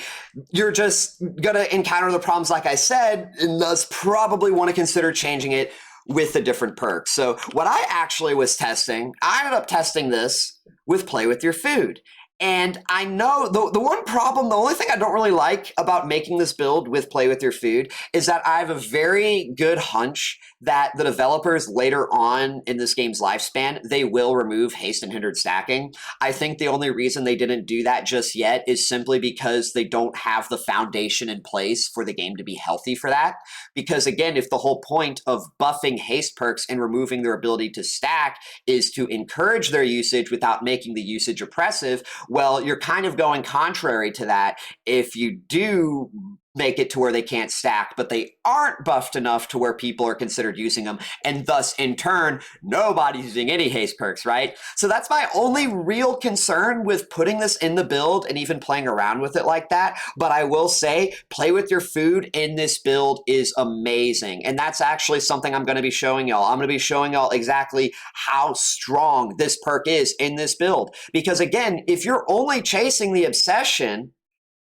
Speaker 1: you're just going to encounter the problems like I said, and thus probably want to consider changing it with a different perk. So what I actually was testing, I ended up testing this with Play With Your Food. And I know the one problem, the only thing I don't really like about making this build with Play With Your Food is that I have a very good hunch that the developers later on in this game's lifespan, they will remove haste and hindered stacking. I think the only reason they didn't do that just yet is simply because they don't have the foundation in place for the game to be healthy for that. Because again, if the whole point of buffing haste perks and removing their ability to stack is to encourage their usage without making the usage oppressive, well, you're kind of going contrary to that if you do make it to where they can't stack, but they aren't buffed enough to where people are considered using them, and thus, in turn, nobody's using any haste perks, right? So that's my only real concern with putting this in the build and even playing around with it like that. But I will say, Play With Your Food in this build is amazing, and that's actually something I'm going to be showing y'all. I'm going to be showing y'all exactly how strong this perk is in this build, because again, if you're only chasing the obsession,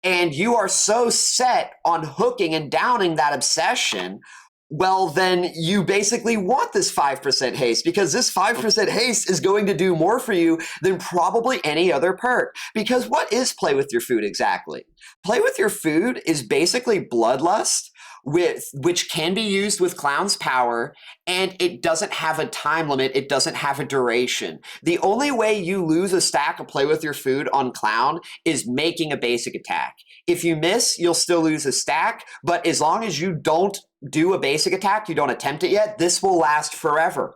Speaker 1: and you are so set on hooking and downing that obsession, well, then you basically want this 5% haste, because this 5% haste is going to do more for you than probably any other perk. Because what is Play With Your Food exactly? Play With Your Food is basically Bloodlust, which can be used with Clown's power, and it doesn't have a time limit. It doesn't have a duration. The only way you lose a stack of Play With Your Food on Clown is making a basic attack. If you miss, you'll still lose a stack, but as long as you don't do a basic attack, you don't attempt it yet, this will last forever.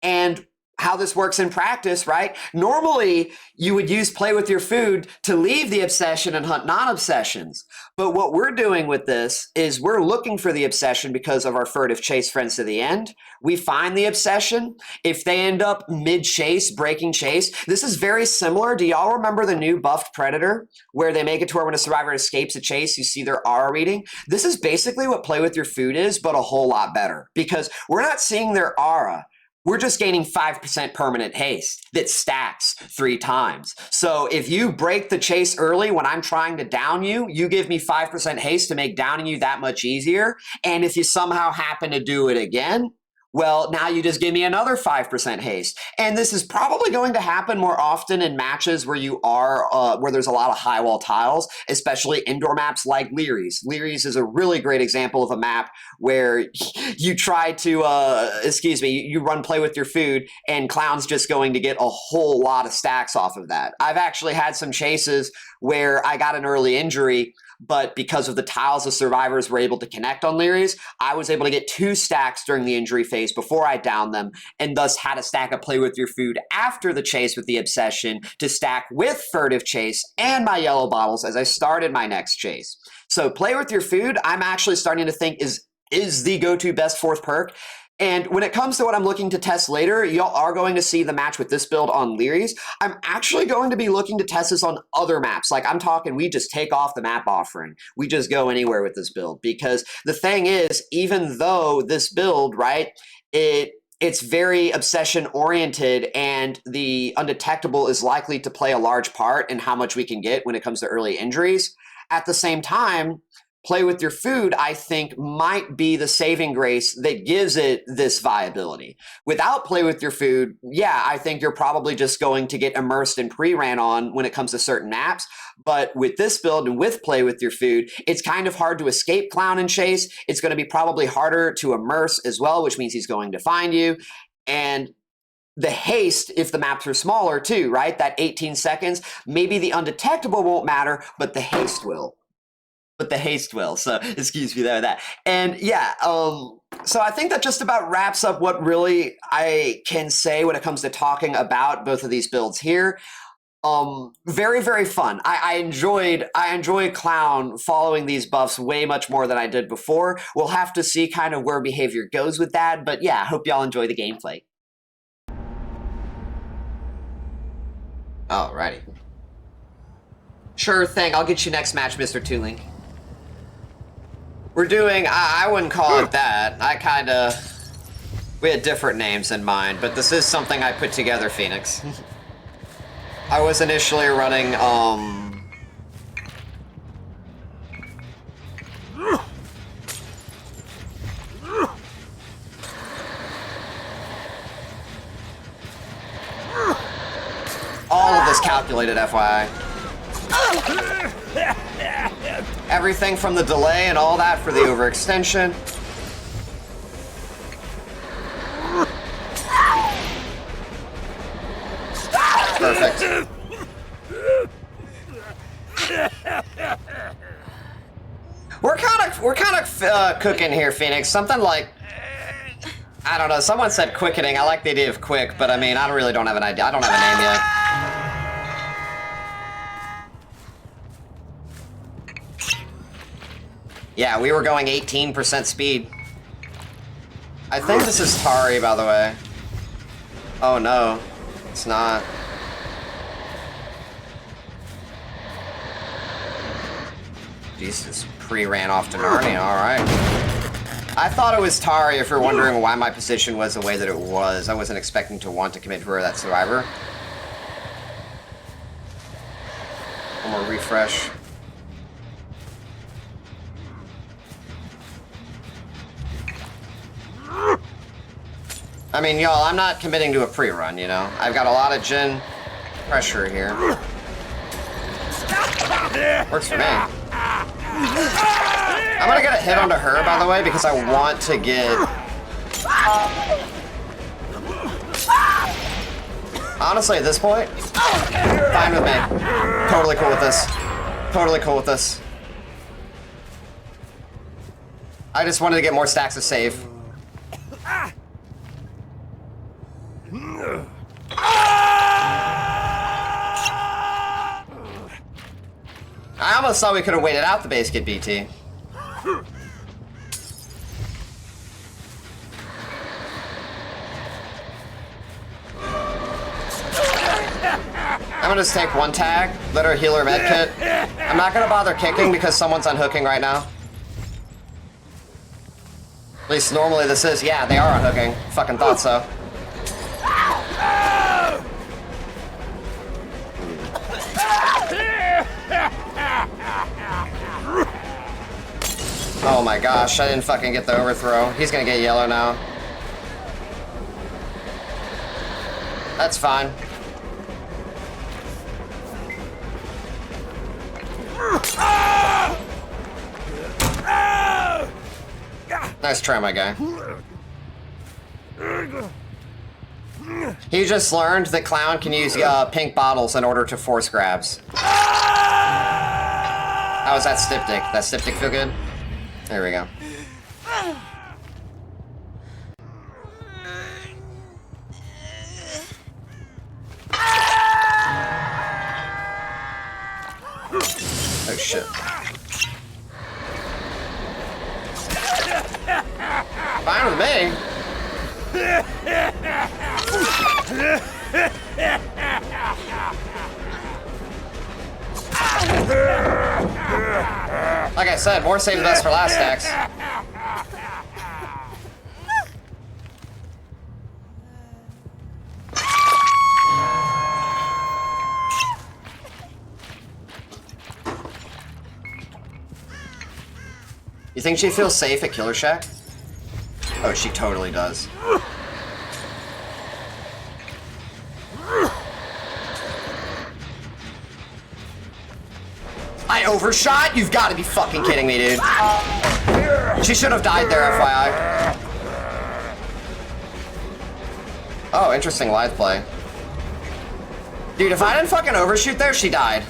Speaker 1: And how this works in practice, right? Normally, you would use Play With Your Food to leave the obsession and hunt non-obsessions. But what we're doing with this is we're looking for the obsession because of our Furtive Chase friends to the end. We find the obsession. If they end up mid-chase, breaking chase, this is very similar. Do y'all remember the new buffed Predator, where they make it to where when a survivor escapes a chase, you see their aura reading? This is basically what Play With Your Food is, but a whole lot better, because we're not seeing their aura. We're just gaining 5% permanent haste that stacks 3 times. So if you break the chase early when I'm trying to down you, you give me 5% haste to make downing you that much easier. And if you somehow happen to do it again, well, now you just give me another 5% haste. And this is probably going to happen more often in matches where you are, where there's a lot of high wall tiles, especially indoor maps like Lery's. Lery's is a really great example of a map where you try to, you run Play With Your Food, and Clown's just going to get a whole lot of stacks off of that. I've actually had some chases where I got an early injury, but because of the tiles the survivors were able to connect on Lery's, I was able to get 2 stacks during the injury phase before I downed them, and thus had a stack of Play With Your Food after the chase with the obsession to stack with Furtive Chase and my yellow bottles as I started my next chase. So Play With Your Food, I'm actually starting to think is is the go-to best fourth perk. And when it comes to what I'm looking to test later, y'all are going to see the match with this build on Lery's. I'm actually going to be looking to test this on other maps. Like, I'm talking, we just take off the map offering. We just go anywhere with this build. Because the thing is, even though this build, right, it's very obsession-oriented, and the undetectable is likely to play a large part in how much we can get when it comes to early injuries. At the same time, play with your food, I think, might be the saving grace that gives it this viability. Without play with your food, yeah, I think you're probably just going to get immersed in pre-ran on when it comes to certain maps. But with this build and with play with your food, it's kind of hard to escape Clown and Chase. It's going to be probably harder to immerse as well, which means he's going to find you. And the haste, if the maps are smaller too, right? That 18 seconds, maybe the undetectable won't matter, but the haste will. So excuse me there with that. And yeah, so I think that just about wraps up what really I can say when it comes to talking about both of these builds here. Very, very fun. I enjoy Clown following these buffs way much more than I did before. We'll have to see kind of where behavior goes with that, but yeah, I hope y'all enjoy the gameplay. Alrighty. Sure thing, I'll get you next match, Mr. Tooling. We're doing, I wouldn't call it that. We had different names in mind, but this is something I put together, Phoenix. I was initially running, all of this calculated, FYI. Everything from the delay and all that for the overextension. Perfect. We're kind of cooking here, Phoenix. Something like, I don't know. Someone said quickening. I like the idea of quick, but I mean, I really don't have an idea. I don't have a name yet. Yeah, we were going 18% speed. I think this is Tari, by the way. Oh no, it's not. Jesus, pre-ran off to Narnia, alright. I thought it was Tari, if you're wondering why my position was the way that it was. I wasn't expecting to want to commit for that survivor. One more refresh. I mean, y'all, I'm not committing to a pre-run, you know? I've got a lot of gen pressure here. Works for me. I'm gonna get a hit onto her, by the way, because I want to get... Honestly, at this point, fine with me. Totally cool with this. Totally cool with this. I just wanted to get more stacks of save. I almost thought we could have waited out the base kit BT. I'm gonna just take one tag, let her heal her medkit. I'm not gonna bother kicking because someone's unhooking right now. At least normally this is, yeah, they are unhooking. Fucking thought so. Oh my gosh, I didn't fucking get the overthrow. He's gonna get yellow now. That's fine. Nice try, my guy. He just learned that Clown can use pink bottles in order to force grabs. How was that styptic? That styptic feel good? There we go. Oh shit. Fine with me. Like I said, more save the best for last stacks. You think she feels safe at Killer Shack? Oh, she totally does. I overshot? You've got to be fucking kidding me, dude. She should have died there, FYI. Oh, interesting live play. Dude, if I didn't fucking overshoot there, she died.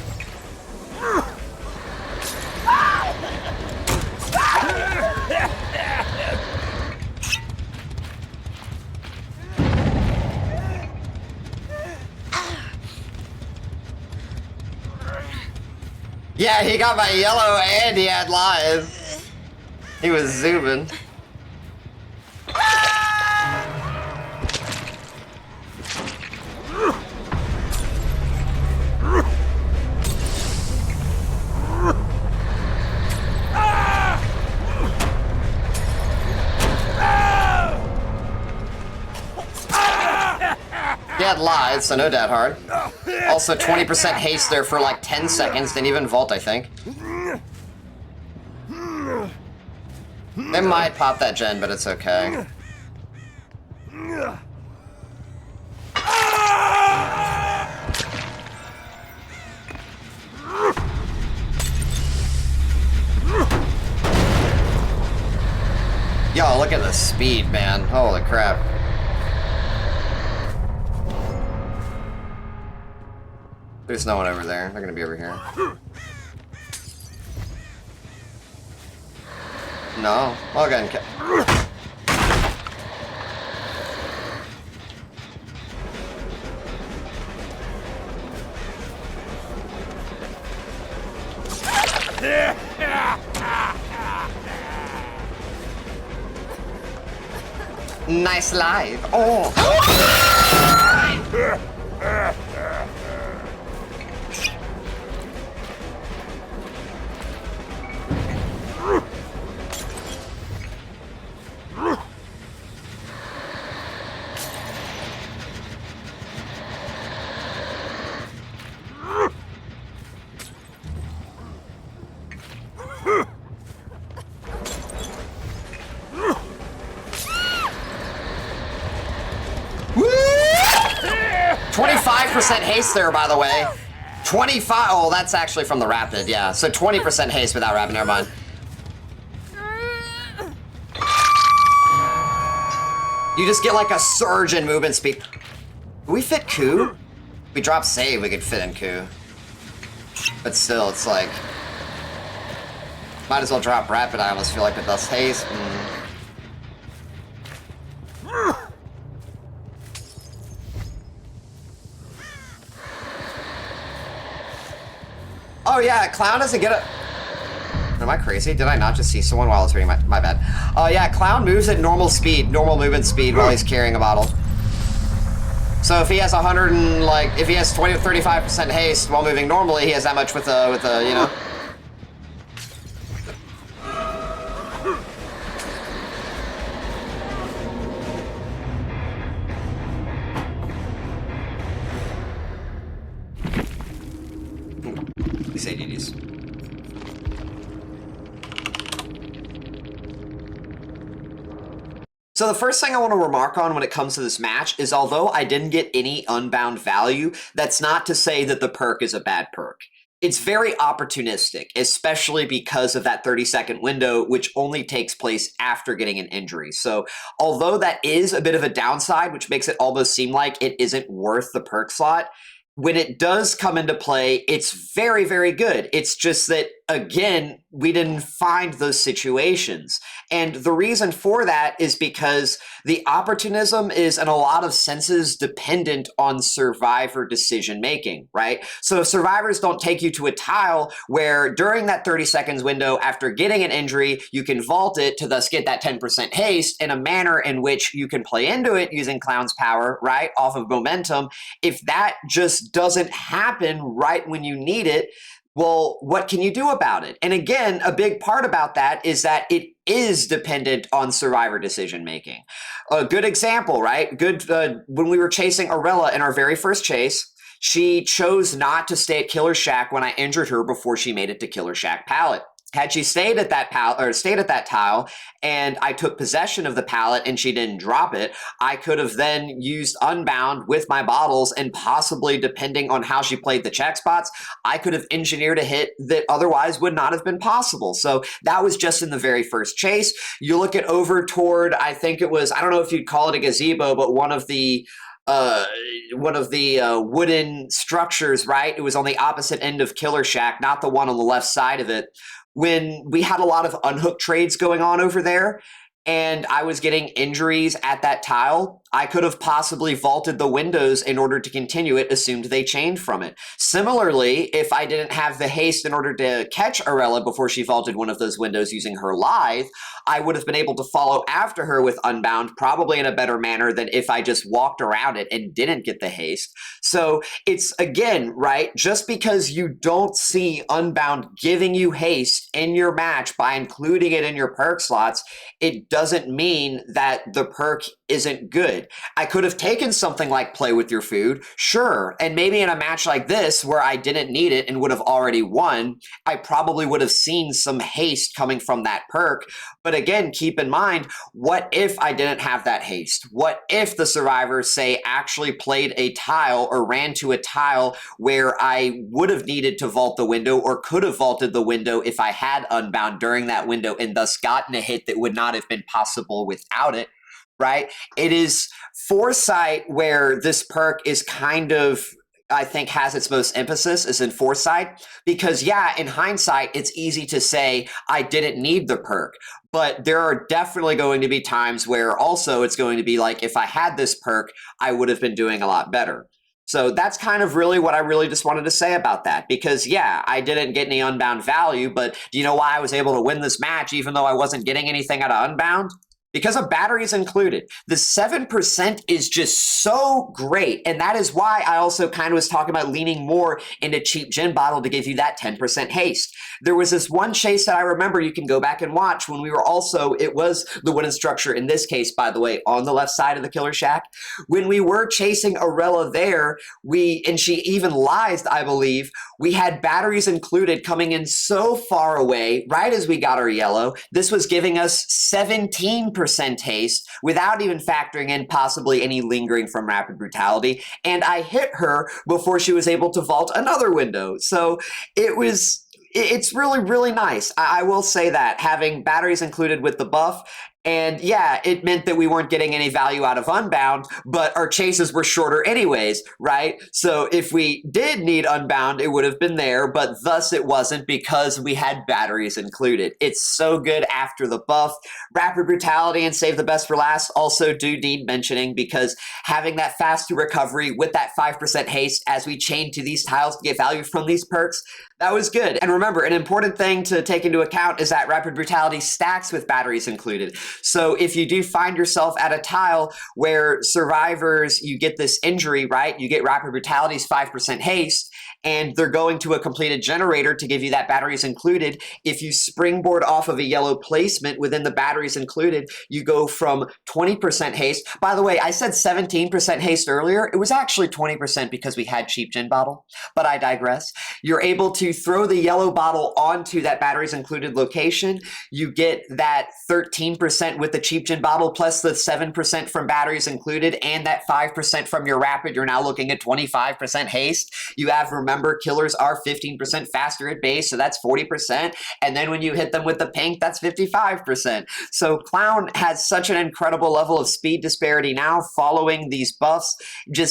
Speaker 1: Yeah, he got my yellow and he had live. He was zooming. He had live, so no dead hard. Also 20% haste there for like 10 seconds, didn't even vault, I think. They might pop that gen, but it's okay. Yo, look at the speed, man. Holy crap. There's no one over there. They're gonna be over here. No. I'll go ahead and nice live. Oh. Haste there, by the way. 25. Oh, that's actually from the rapid. Yeah, so 20% haste without rapid. Never mind. You just get like a surge in movement speed. Do we fit coup? If we drop save, we could fit in coup. But still, it's like might as well drop rapid. I almost feel like with less haste. Oh yeah, Clown doesn't get it. Am I crazy? Did I not just see someone while I was reading my bad? Oh yeah, Clown moves at normal speed, normal movement speed while he's carrying a bottle. So if he has 100 and like, if he has 20 or 35% haste while moving normally, he has that much with the, you know. These ADDs. So the first thing I want to remark on when it comes to this match is although I didn't get any Unbound value, that's not to say that the perk is a bad perk. It's very opportunistic, especially because of that 30-second window, which only takes place after getting an injury. So although that is a bit of a downside, which makes it almost seem like it isn't worth the perk slot, when it does come into play, it's very, very good. It's just that again, we didn't find those situations. And the reason for that is because the opportunism is, in a lot of senses, dependent on survivor decision making, right? So if survivors don't take you to a tile where during that 30 seconds window after getting an injury, you can vault it to thus get that 10% haste in a manner in which you can play into it using Clown's power, right, off of momentum, if that just doesn't happen right when you need it, well, what can you do about it? And again, a big part about that is that it is dependent on survivor decision making. A good example, right? When we were chasing Arella in our very first chase, she chose not to stay at Killer Shack when I injured her before she made it to Killer Shack pallet. Had she stayed at that tile and I took possession of the pallet and she didn't drop it, I could have then used Unbound with my bottles, and possibly, depending on how she played the check spots, I could have engineered a hit that otherwise would not have been possible. So that was just in the very first chase. You look at over toward, I think it was, I don't know if you'd call it a gazebo, but one of the wooden structures, right? It was on the opposite end of Killer Shack, not the one on the left side of it. When we had a lot of unhooked trades going on over there, and I was getting injuries at that tile, I could have possibly vaulted the windows in order to continue it, assumed they chained from it. Similarly, if I didn't have the haste in order to catch Arella before she vaulted one of those windows using her lithe, I would have been able to follow after her with Unbound, probably in a better manner than if I just walked around it and didn't get the haste. So it's, again, right, just because you don't see Unbound giving you haste in your match by including it in your perk slots, it doesn't mean that the perk isn't good. I could have taken something like Play With Your Food, sure, and maybe in a match like this where I didn't need it and would have already won, I probably would have seen some haste coming from that perk. But again, keep in mind, what if I didn't have that haste? What if the survivors, say, actually played a tile or ran to a tile where I would have needed to vault the window or could have vaulted the window if I had Unbound during that window and thus gotten a hit that would not have been possible without it, right? It is foresight where this perk is kind of, I think, has its most emphasis is in foresight, because yeah, in hindsight, it's easy to say I didn't need the perk, but there are definitely going to be times where also it's going to be like, if I had this perk, I would have been doing a lot better. So that's kind of really what I really just wanted to say about that, because yeah, I didn't get any Unbound value, but do you know why I was able to win this match even though I wasn't getting anything out of Unbound? Because of batteries included. The 7% is just so great, and that is why I also kind of was talking about leaning more into cheap gin bottle to give you that 10% haste. There was this one chase that I remember you can go back and watch when we were also, it was the wooden structure in this case, by the way, on the left side of the Killer Shack. When we were chasing Arella there, and she even lies, I believe, we had batteries included coming in so far away, right as we got our yellow. This was giving us 17% haste without even factoring in possibly any lingering from Rapid Brutality, and I hit her before she was able to vault another window. So it's really, really nice. I will say that, having batteries included with the buff. And yeah, it meant that we weren't getting any value out of Unbound, but our chases were shorter anyways, right? So if we did need Unbound, it would have been there, but thus it wasn't because we had batteries included. It's so good after the buff. Rapid Brutality and Save the Best for Last also do need mentioning, because having that fast to recovery with that 5% haste as we chain to these tiles to get value from these perks, that was good. And remember, an important thing to take into account is that Rapid Brutality stacks with batteries included. So if you do find yourself at a tile where survivors, you get this injury, right? You get Rapid Brutality's 5% haste, and they're going to a completed generator to give you that batteries included. If you springboard off of a yellow placement within the batteries included, you go from 20% haste. By the way, I said 17% haste earlier. It was actually 20% because we had cheap gin bottle, but I digress. You're able to throw the yellow bottle onto that batteries included location. You get that 13% with the cheap gin bottle plus the 7% from batteries included and that 5% from your rapid. You're now looking at 25% haste. You have, remember, remember, killers are 15% faster at base, so that's 40%. And then when you hit them with the pink, that's 55%. So Clown has such an incredible level of speed disparity now following these buffs.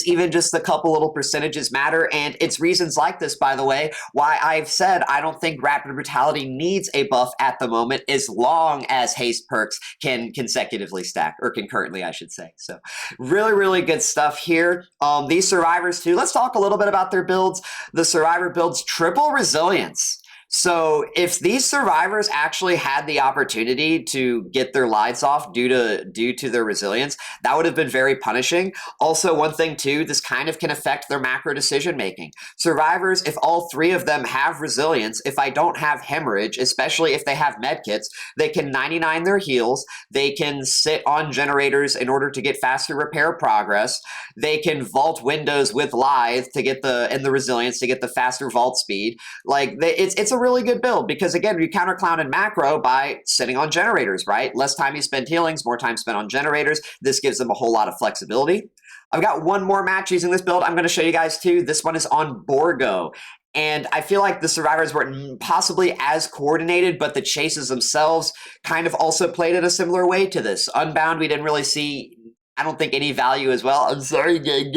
Speaker 1: Even just a couple little percentages matter. And it's reasons like this, by the way, why I've said I don't think Rapid Brutality needs a buff at the moment as long as Haste perks can consecutively stack, or concurrently, I should say. So really, really good stuff here. These survivors too, let's talk a little bit about their builds. The survivor builds triple resilience. So if these survivors actually had the opportunity to get their lights off due to their resilience, that would have been very punishing. Also, one thing too, this kind of can affect their macro decision making. Survivors, if all three of them have resilience, if I don't have hemorrhage, especially if they have medkits, they can 99 their heals, they can sit on generators in order to get faster repair progress, they can vault windows with lithe to get the resilience to get the faster vault speed. Like it's a really good build because, again, you counter Clown and macro by sitting on generators, right? Less time you spend healings, more time spent on generators. This gives them a whole lot of flexibility. I've got one more match using this build I'm going to show you guys too. This one is on Borgo. And I feel like the survivors weren't possibly as coordinated, but the chases themselves kind of also played in a similar way to this. Unbound, we didn't really see, I don't think, any value as well. I'm sorry, gang.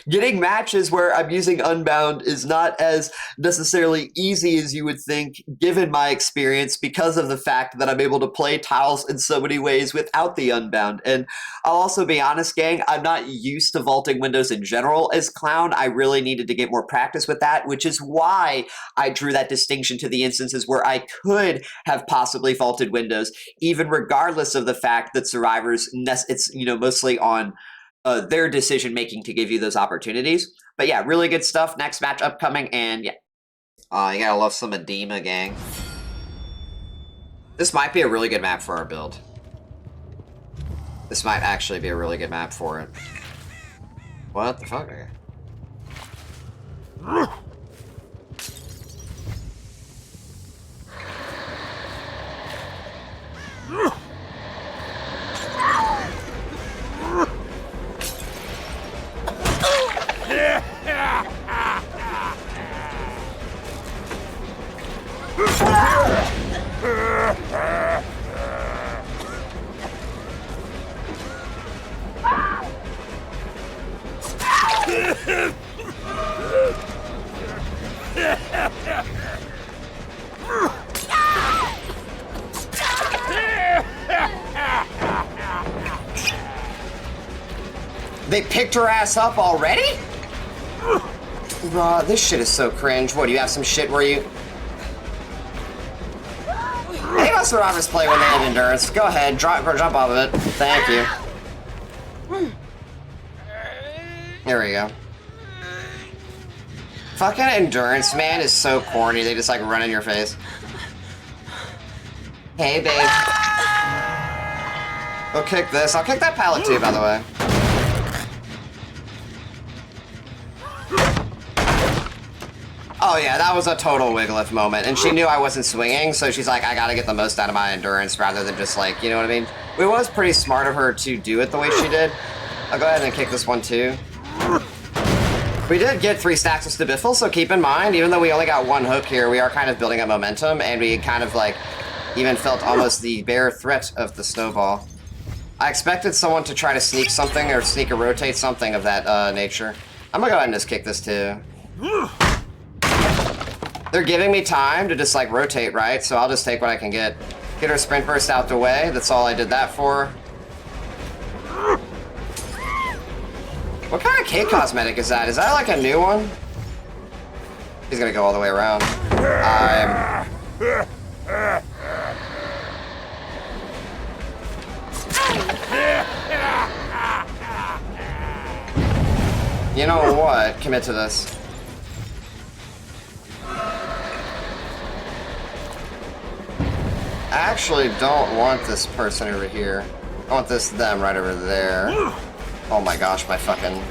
Speaker 1: Getting matches where I'm using Unbound is not as necessarily easy as you would think, given my experience, because of the fact that I'm able to play tiles in so many ways without the Unbound. And I'll also be honest, gang, I'm not used to vaulting windows in general as Clown. I really needed to get more practice with that, which is why I drew that distinction to the instances where I could have possibly vaulted windows, even regardless of the fact that survivors, it's, mostly on their decision making to give you those opportunities. But yeah, really good stuff. Next match upcoming, and yeah, you gotta love some edema, gang. This might be a really good map for our build. This might actually be a really good map for it. What the fuck? They picked her ass up already? Bruh, this shit is so cringe. What, do you have some shit where you... Hey, most survivors play when they have endurance. Go ahead, jump off of it. Thank you. There we go. Fucking endurance, man, is so corny. They just, like, run in your face. Hey, babe. Go kick this. I'll kick that pallet, too, by the way. Oh yeah, that was a total Wiglif moment, and she knew I wasn't swinging, so she's like, I gotta get the most out of my endurance rather than just like, you know what I mean? It was pretty smart of her to do it the way she did. I'll go ahead and kick this one too. We did get 3 stacks of STBFL, so keep in mind, even though we only got 1 hook here, we are kind of building up momentum, and we kind of like even felt almost the bare threat of the snowball. I expected someone to try to sneak something or sneak or rotate something of that nature. I'm gonna go ahead and just kick this too. They're giving me time to just like rotate, right? So I'll just take what I can get. Get her sprint burst out the way. That's all I did that for. What kind of K cosmetic is that? Is that like a new one? He's gonna go all the way around. You know what? Commit to this. I actually don't want this person over here. I want them right over there. Oh my gosh, my fucking...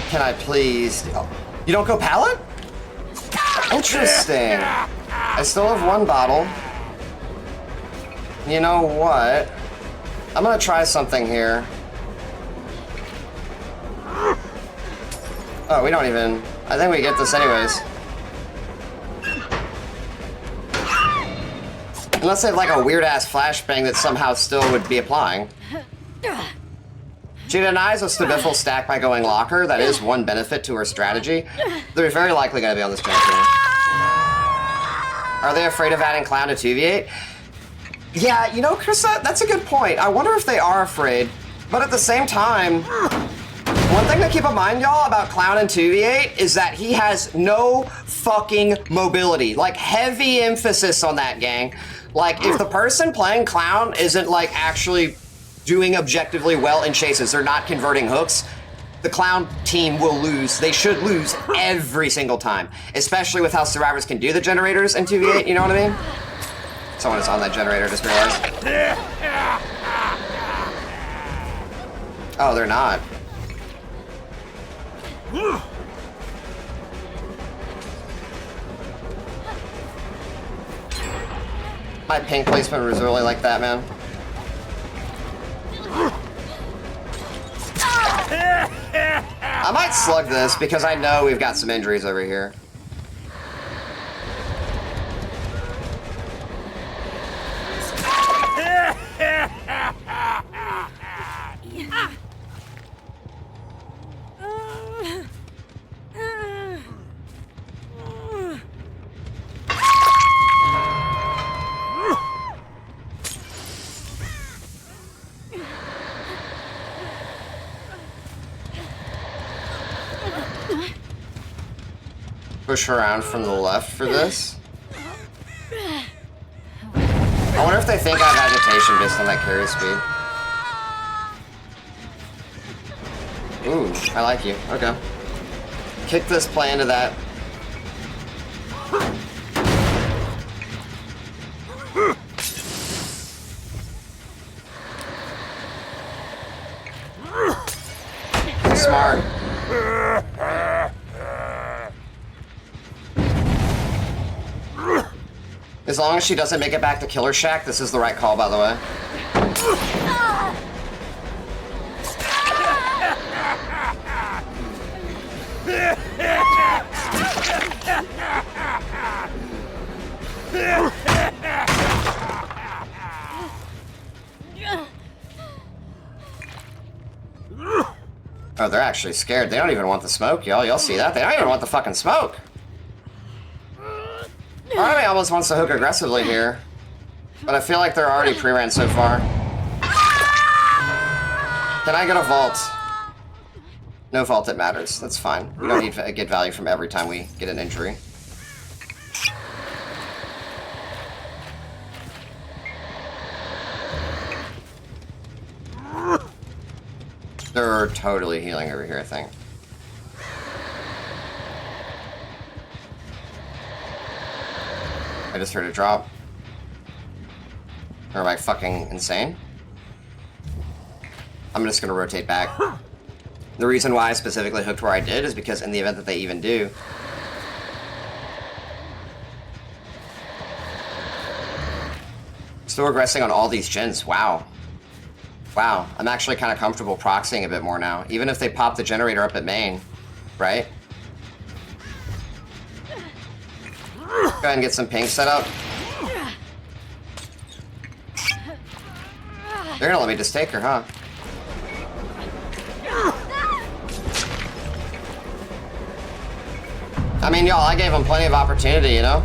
Speaker 1: Can I please... Oh. You don't go pallet? Interesting. I still have 1 bottle. You know what? I'm gonna try something here. Oh, we don't even... I think we get this anyways. Unless they have like a weird-ass flashbang that somehow still would be applying. She denies a STBFL stack by going locker. That is one benefit to her strategy. They're very likely going to be on this jump team. Are they afraid of adding Clown to 2v8? Yeah, you know, Krista, that's a good point. I wonder if they are afraid. But at the same time, one thing to keep in mind, y'all, about Clown in 2v8 is that he has no fucking mobility. Like, heavy emphasis on that, gang. Like, if the person playing Clown isn't, like, actually doing objectively well in chases, they're not converting hooks, the Clown team will lose. They should lose every single time. Especially with how survivors can do the generators in 2v8, you know what I mean? Someone is on that generator, just realized. Oh, they're not. My ping placement was really like that, man. I might slug this because I know we've got some injuries over here. Push around from the left for this. I wonder if they think I have agitation based on that carry speed. Ooh, I like you. Okay. Kick this play into that. Smart. As long as she doesn't make it back to Killer Shack, this is the right call, by the way. Oh, they're actually scared. They don't even want the smoke, y'all. Y'all see that? They don't even want the fucking smoke. Our enemy almost wants to hook aggressively here, but I feel like they're already pre-ran so far. Can I get a vault? No vault, it matters. That's fine. We don't need to get value from every time we get an injury. They're totally healing over here, I think. I just heard a drop. Or am I fucking insane? I'm just gonna rotate back. The reason why I specifically hooked where I did is because in the event that they even do, still regressing on all these gens. Wow. Wow, I'm actually kind of comfortable proxying a bit more now. Even if they pop the generator up at main, right? Go ahead and get some ping set up. They're gonna let me just take her, huh? I mean, y'all, I gave them plenty of opportunity, you know?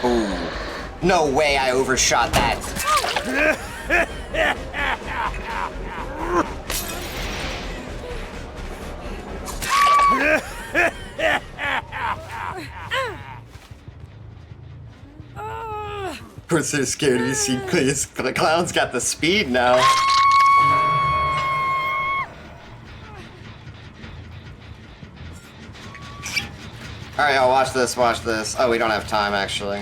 Speaker 1: Ooh. No way I overshot that. Of course they're scared. You see, the clown's got the speed now. Alright, y'all, watch this, watch this. Oh, we don't have time, actually.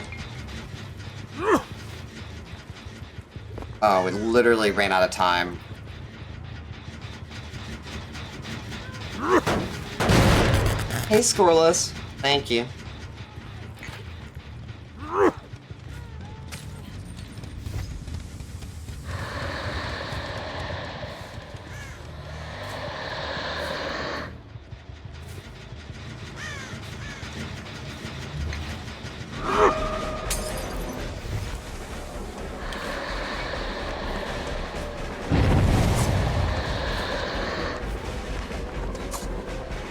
Speaker 1: Oh, we literally ran out of time. Hey, Scoreless. Thank you.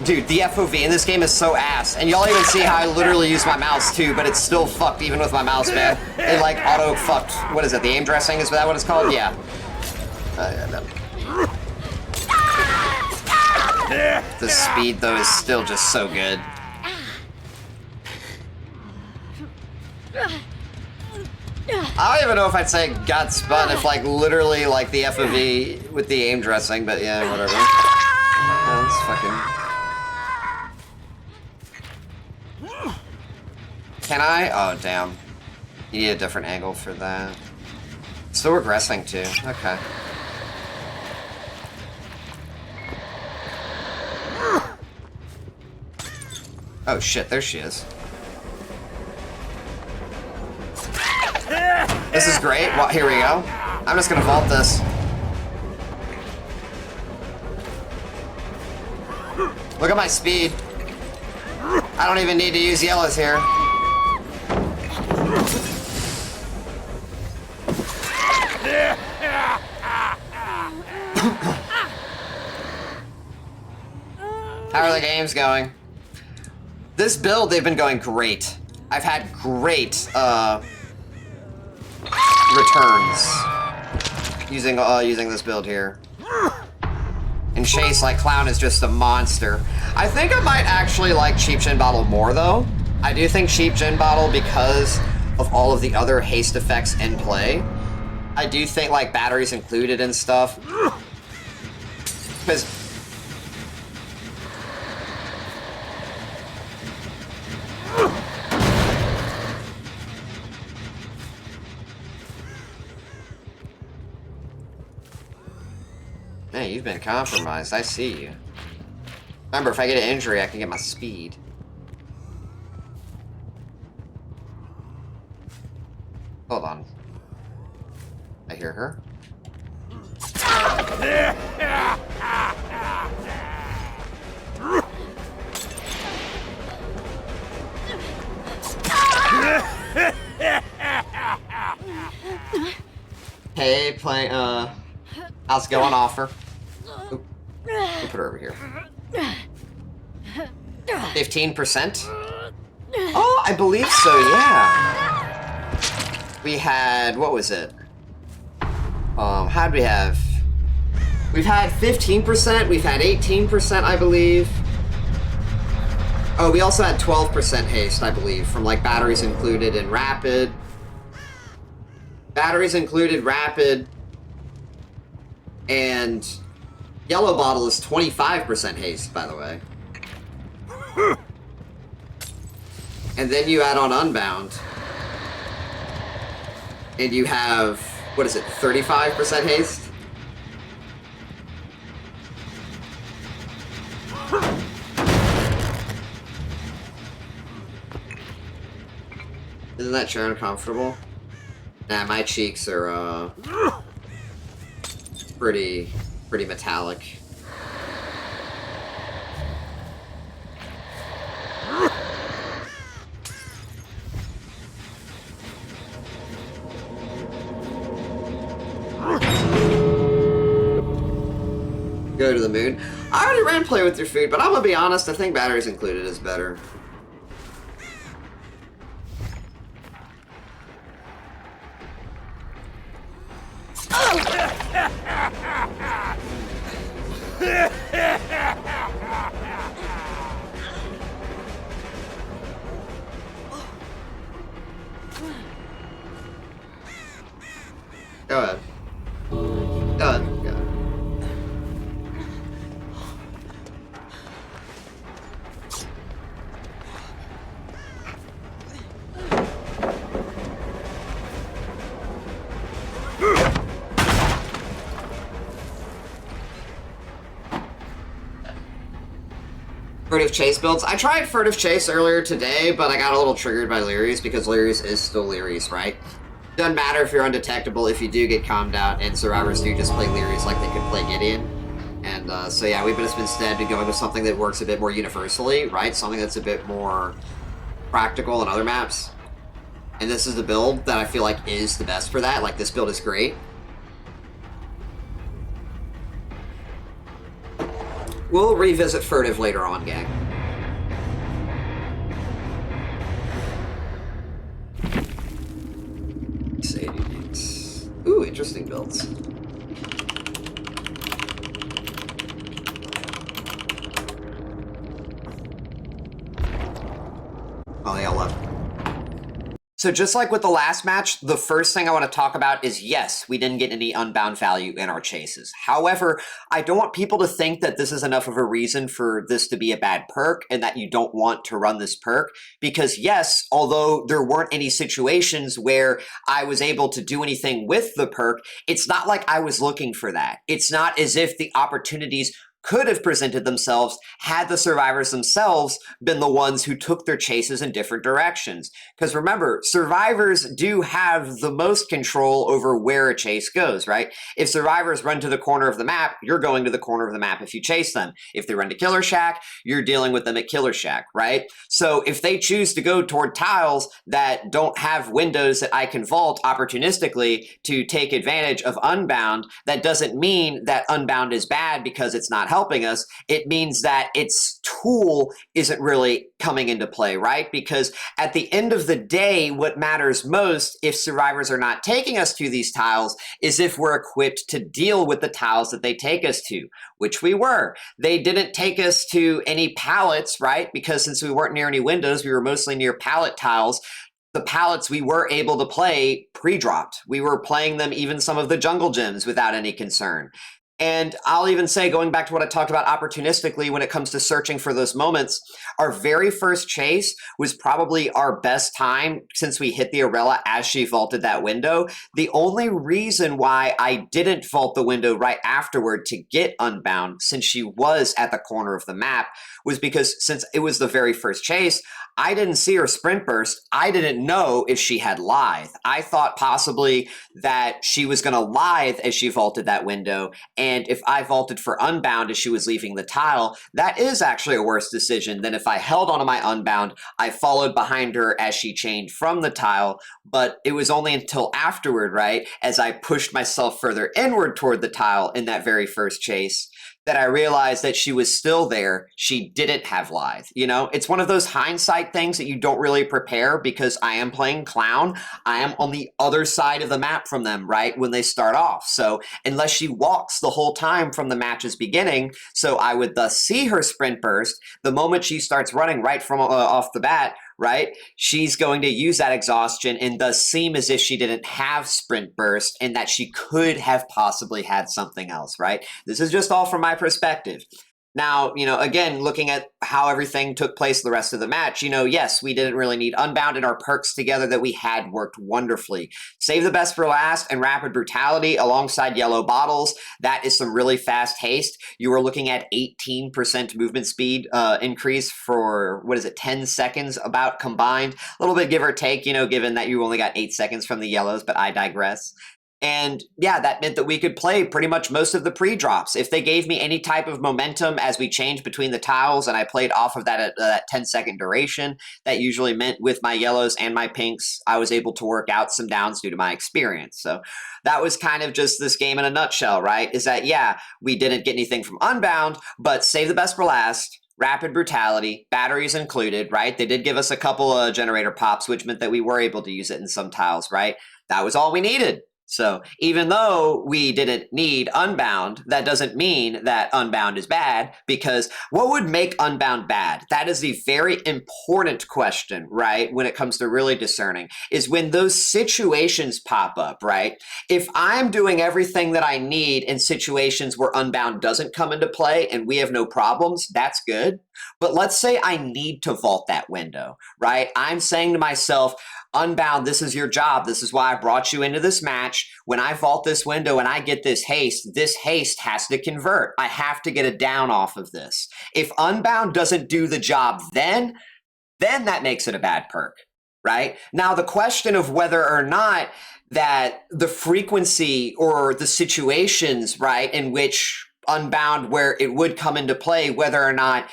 Speaker 1: Dude, the FOV in this game is so ass. And y'all even see how I literally use my mouse too, but it's still fucked even with my mouse, man. It like auto-fucked. What is it, the aim dressing? Is that what it's called? Yeah. The speed, though, is still just so good. I don't even know if I'd say got spun if, like, literally, like, the FOV with the aim dressing, but yeah, whatever. That's fucking... Can I? Oh, damn. You need a different angle for that. Still regressing, too. Okay. Oh, shit, there she is. This is great. Well, here we go. I'm just gonna vault this. Look at my speed. I don't even need to use yellows here. How are the games going? This build, they've been going great. I've had great, returns using this build here. And Chase, like, Clown is just a monster. I think I might actually like Cheap Gin Bottle more, though. I do think Cheap Gin Bottle, because of all of the other haste effects in play, I do think, like, batteries included and stuff. Because... Man, you've been compromised. I see you. Remember, if I get an injury, I can get my speed. Hold on. I hear her. Hey, playing, how's it going, Offer? Oop. We'll put her over here. 15%? Oh, I believe so, yeah. We had, what was it? How'd we have? We've had 15%, we've had 18%, I believe. Oh, we also had 12% haste, I believe, from, like, batteries included and rapid. Batteries included, rapid, and Yellow Bottle is 25% haste, by the way. And then you add on Unbound, and you have, what is it, 35% haste? Isn't that sure uncomfortable? Nah, my cheeks are, pretty metallic. Go to the moon. I already ran play with your food, but I'm gonna be honest, I think batteries included is better. Go ahead. Go ahead. Go ahead. Furtive Chase builds. I tried Furtive Chase earlier today, but I got a little triggered by Lery's because Lery's is still Lery's, right? Doesn't matter if you're undetectable, if you do get calmed out, and survivors do just play Lery's like they could play Gideon. And so yeah, we've just instead going with something that works a bit more universally, right? Something that's a bit more practical in other maps. And this is the build that I feel like is the best for that. Like, this build is great. We'll revisit Furtive later on, gang. Ooh, interesting builds. Oh, they all left. So just like with the last match, the first thing I want to talk about is, yes, we didn't get any Unbound value in our chases. However, I don't want people to think that this is enough of a reason for this to be a bad perk and that you don't want to run this perk. Because yes, although there weren't any situations where I was able to do anything with the perk, it's not like I was looking for that. It's not as if the opportunities could have presented themselves had the survivors themselves been the ones who took their chases in different directions. Because remember, survivors do have the most control over where a chase goes, right? If survivors run to the corner of the map, you're going to the corner of the map if you chase them. If they run to Killer Shack, you're dealing with them at Killer Shack, right? So if they choose to go toward tiles that don't have windows that I can vault opportunistically to take advantage of Unbound, that doesn't mean that Unbound is bad because it's not helping us. It means that its tool isn't really coming into play, right? Because at the end of the day, what matters most if survivors are not taking us to these tiles is if we're equipped to deal with the tiles that they take us to, which we were. They didn't take us to any pallets, right? Because since we weren't near any windows, we were mostly near pallet tiles. The pallets we were able to play pre-dropped. We were playing them even some of the jungle gyms without any concern. And I'll even say, going back to what I talked about opportunistically when it comes to searching for those moments, our very first chase was probably our best time since we hit the Arella as she vaulted that window. The only reason why I didn't vault the window right afterward to get Unbound, since she was at the corner of the map, was because since it was the very first chase, I didn't see her sprint burst. I didn't know if she had lithe. I thought possibly that she was going to lithe as she vaulted that window. And if I vaulted for Unbound as she was leaving the tile, that is actually a worse decision than if I held onto my Unbound. I followed behind her as she chained from the tile, but it was only until afterward, right, as I pushed myself further inward toward the tile in that very first chase, that I realized that she was still there. She didn't have lithe. You know, it's one of those hindsight things that you don't really prepare because I am playing clown. I am on the other side of the map from them, right, when they start off. So unless she walks the whole time from the match's beginning, so I would thus see her sprint burst, the moment she starts running right from off the bat, right, she's going to use that exhaustion and thus seem as if she didn't have sprint burst and that she could have possibly had something else, right? This is just all from my perspective. Now, you know, again, looking at how everything took place the rest of the match, you know, yes, we didn't really need Unbound, and our perks together that we had worked wonderfully. Save the Best for Last and Rapid Brutality alongside Yellow Bottles, that is some really fast haste. You were looking at 18% movement speed increase for, 10 seconds about combined. A little bit give or take, you know, given that you only got 8 seconds from the yellows, but I digress. And yeah, that meant that we could play pretty much most of the pre-drops. If they gave me any type of momentum as we changed between the tiles and I played off of that 10-second duration, that usually meant with my yellows and my pinks, I was able to work out some downs due to my experience. So that was kind of just this game in a nutshell, right? Is that, yeah, we didn't get anything from Unbound, but save the best for last. Rapid Brutality, batteries included, right? They did give us a couple of generator pops, which meant that we were able to use it in some tiles, right? That was all we needed. So even though we didn't need Unbound, that doesn't mean that Unbound is bad, because what would make Unbound bad? That is the very important question, right? When it comes to really discerning, is when those situations pop up, right? If I'm doing everything that I need in situations where Unbound doesn't come into play and we have no problems, that's good. But let's say I need to vault that window, right? I'm saying to myself, Unbound, this is your job. This is why I brought you into this match. When I vault this window and I get this haste has to convert. I have to get a down off of this. If Unbound doesn't do the job then that makes it a bad perk, right? Now, the question of whether or not that the frequency or the situations, right, in which Unbound, where it would come into play, whether or not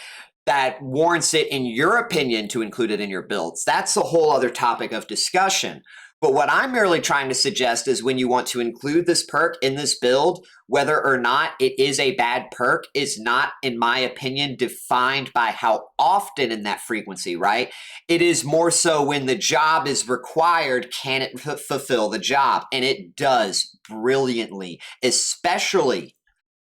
Speaker 1: that warrants it, in your opinion, to include it in your builds, that's a whole other topic of discussion. But what I'm merely trying to suggest is when you want to include this perk in this build, whether or not it is a bad perk is not, in my opinion, defined by how often in that frequency, right? It is more so when the job is required, can it fulfill the job? And it does brilliantly, especially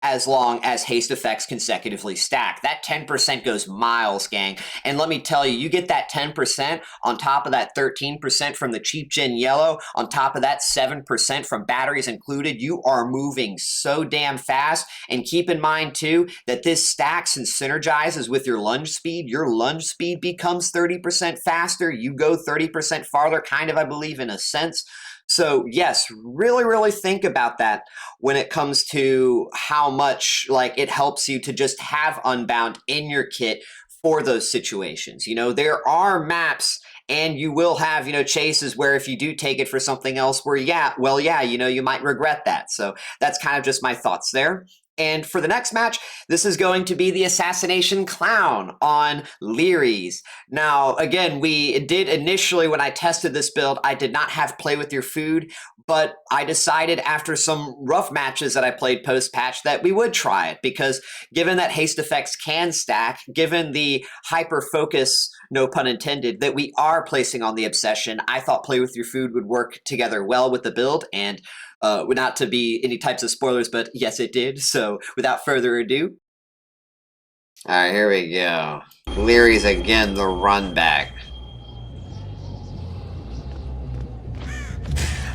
Speaker 1: as long as haste effects consecutively stack. That 10% goes miles, gang. And let me tell you, you get that 10% on top of that 13% from the cheap gen yellow, on top of that 7% from batteries included, you are moving so damn fast. And keep in mind too, that this stacks and synergizes with your lunge speed. Your lunge speed becomes 30% faster. You go 30% farther, kind of, I believe, in a sense. So yes, really, really think about that when it comes to how much like it helps you to just have Unbound in your kit for those situations. You know, there are maps and you will have, you know, chases where if you do take it for something else where, yeah, well, yeah, you know, you might regret that. So that's kind of just my thoughts there. And for the next match, this is going to be the Assassination Clown on Lery's. Now, again, we did initially, when I tested this build, I did not have Play With Your Food, but I decided after some rough matches that I played post-patch that we would try it, because given that haste effects can stack, given the hyper-focus, no pun intended, that we are placing on the Obsession, I thought Play With Your Food would work together well with the build, and not to be any types of spoilers, but yes, it did. So without further ado. All right, here we go. Lery's again, the run back.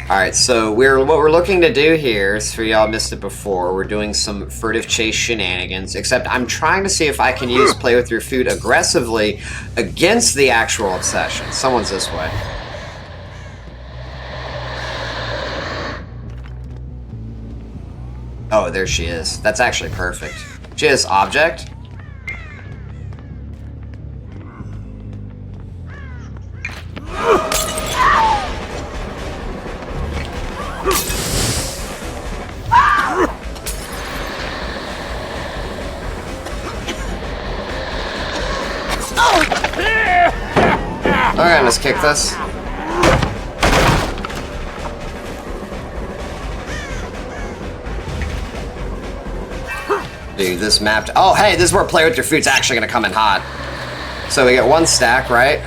Speaker 1: All right, so what we're looking to do here is, for y'all missed it before, we're doing some Furtive Chase shenanigans, except I'm trying to see if I can use Play With Your Food aggressively against the actual Obsession. Someone's this way. Oh, there she is. That's actually perfect. She has object. Okay, let's kick this. Dude, this map... Oh, hey, this is where Play With Your Food's actually going to come in hot. So we get one stack, right?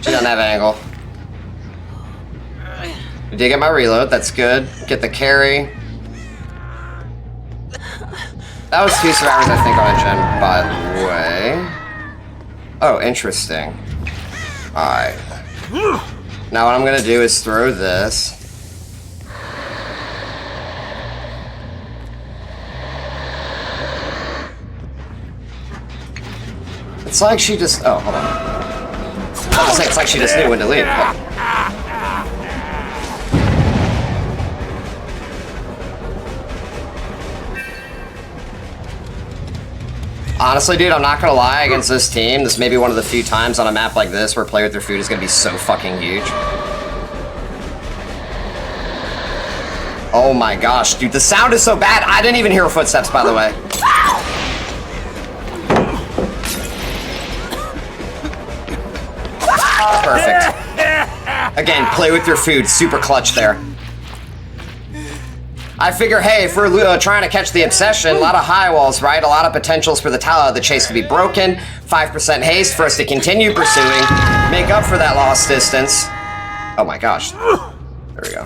Speaker 1: She doesn't have angle. We did get my reload, that's good. Get the carry. That was 2 survivors, I think, on a gen, by the way. Oh, interesting. Alright. Now what I'm gonna do is throw this. It's like she just... Oh, hold on. I was gonna say, it's like she just knew when to leave. Oh. Honestly, dude, I'm not gonna lie, against this team, this may be one of the few times on a map like this where Play With Your Food is gonna be so fucking huge. Oh my gosh, dude, the sound is so bad. I didn't even hear her footsteps, by the way. Perfect. Again, Play With Your Food, super clutch there. I figure, hey, if we're trying to catch the Obsession, a lot of high walls, right? A lot of potentials for the chase to be broken. 5% haste for us to continue pursuing. Make up for that lost distance. Oh my gosh. There we go.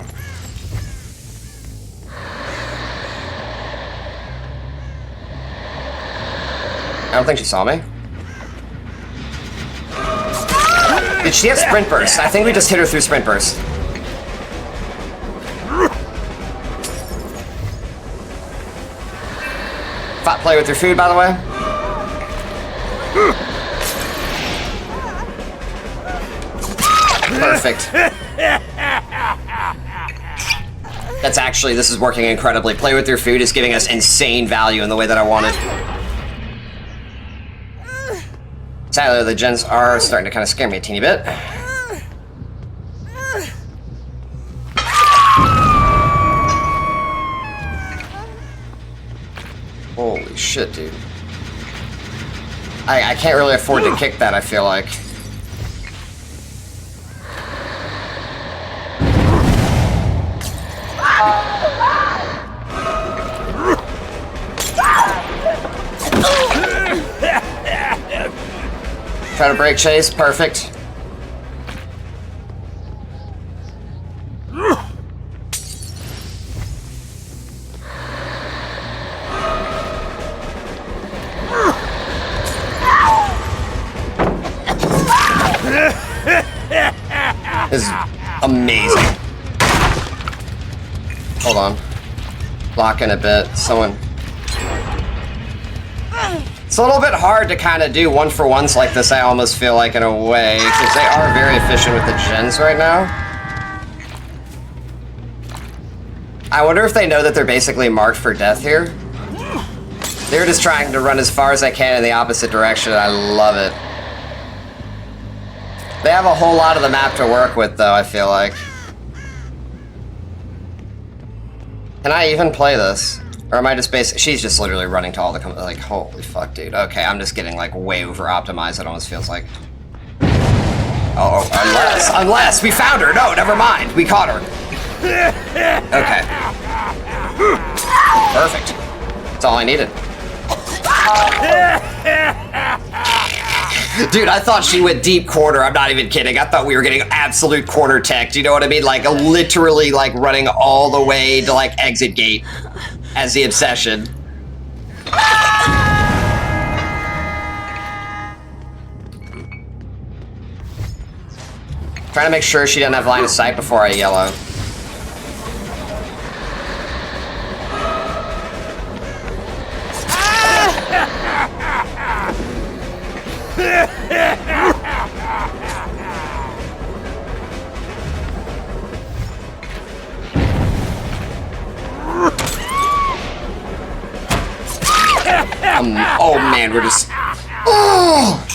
Speaker 1: I don't think she saw me. Did she have Sprint Burst? I think we just hit her through Sprint Burst. Play With Your Food, by the way. Perfect. That's actually, this is working incredibly. Play With Your Food is giving us insane value in the way that I wanted. Sadly, the gens are starting to kind of scare me a teeny bit. Holy shit, dude. I can't really afford to kick that, I feel like. Try to break Chase, perfect. This is amazing. Hold on. Lock in a bit. Someone. It's a little bit hard to kind of do one-for-ones like this, I almost feel like, in a way, because they are very efficient with the gens right now. I wonder if they know that they're basically marked for death here. They're just trying to run as far as I can in the opposite direction. I love it. They have a whole lot of the map to work with, though, I feel like. Can I even play this? Or am I just basically... She's just literally running to all the... Like, holy fuck, dude. Okay, I'm just getting, like, way over-optimized, it almost feels like. Oh, unless we found her! No, never mind! We caught her! Okay. Perfect. That's all I needed. Dude, I thought she went deep corner. I'm not even kidding. I thought we were getting absolute corner tech. Do you know what I mean? Like, literally, like, running all the way to, like, exit gate as the obsession. Trying to make sure she doesn't have line of sight before I yellow. Oh man, we're just... Oh!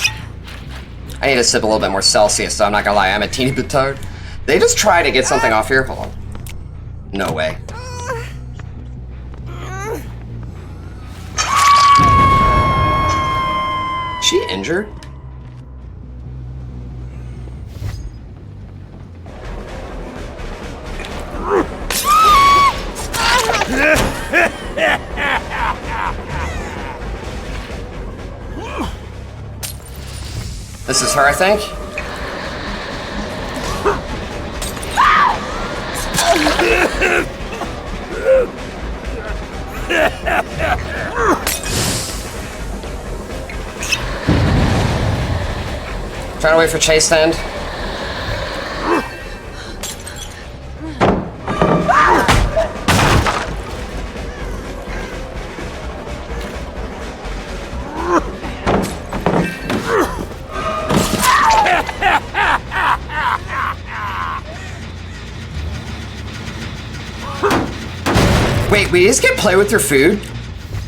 Speaker 1: I need to sip a little bit more Celsius, so I'm not gonna lie, I'm a teeny bit tired. They just try to get something off here? Hold on. No way. Is she injured? This is her, I think. Trying to wait for Chase to end. Wait, we just get play with your food?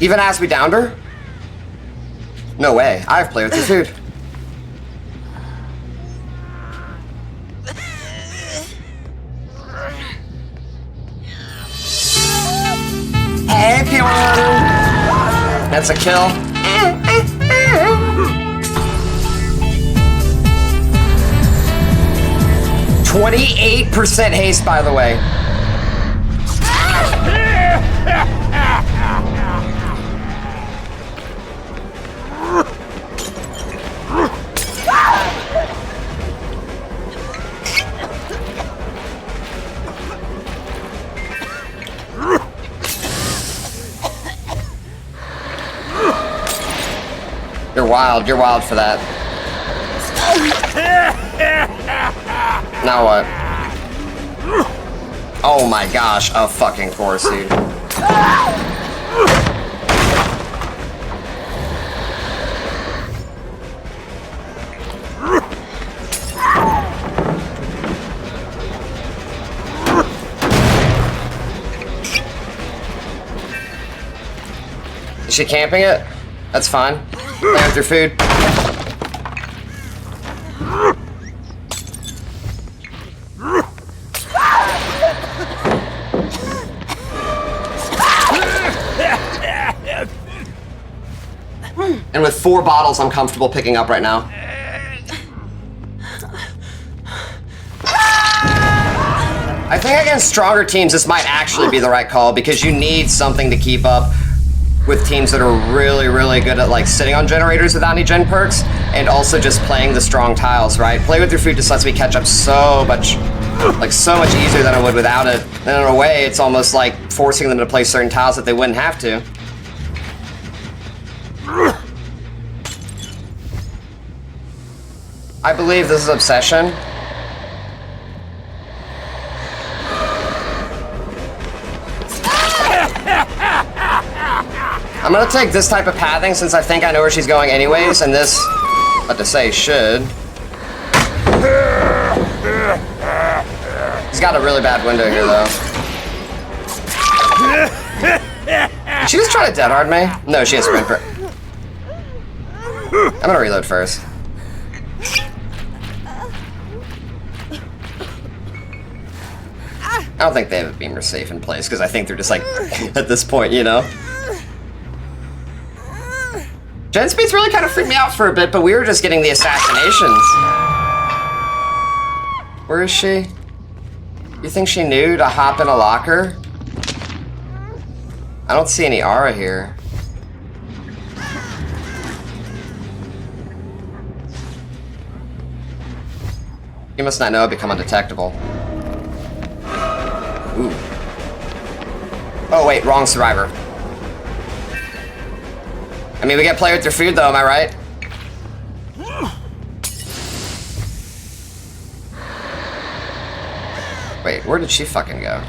Speaker 1: Even as we downed her? No way. I have play with your food. Hey, people! That's a kill. 28% haste, by the way. You're wild for that. Now what? Oh my gosh, of fucking course, dude. Is she camping it? That's fine. Play with your food. And with 4 bottles, I'm comfortable picking up right now. I think against stronger teams, this might actually be the right call because you need something to keep up with teams that are really, really good at like sitting on generators without any gen perks and also just playing the strong tiles, right? Play with your food just lets me catch up so much easier than I would without it. And in a way, it's almost like forcing them to play certain tiles that they wouldn't have to. I believe this is Obsession. I'm gonna take this type of pathing since I think I know where she's going anyways, and this, about to say, should. He's got a really bad window here, though. Did she just try to dead hard me? No, she has sprint perk. I'm gonna reload first. I don't think they have a beamer safe in place, because I think they're just like, at this point, you know? Gen speeds really kind of freaked me out for a bit, but we were just getting the assassinations. Where is she? You think she knew to hop in a locker? I don't see any aura here. You must not know I've become undetectable. Ooh. Oh wait, wrong survivor. I mean, we get play with your food, though, am I right? Wait, where did she fucking go?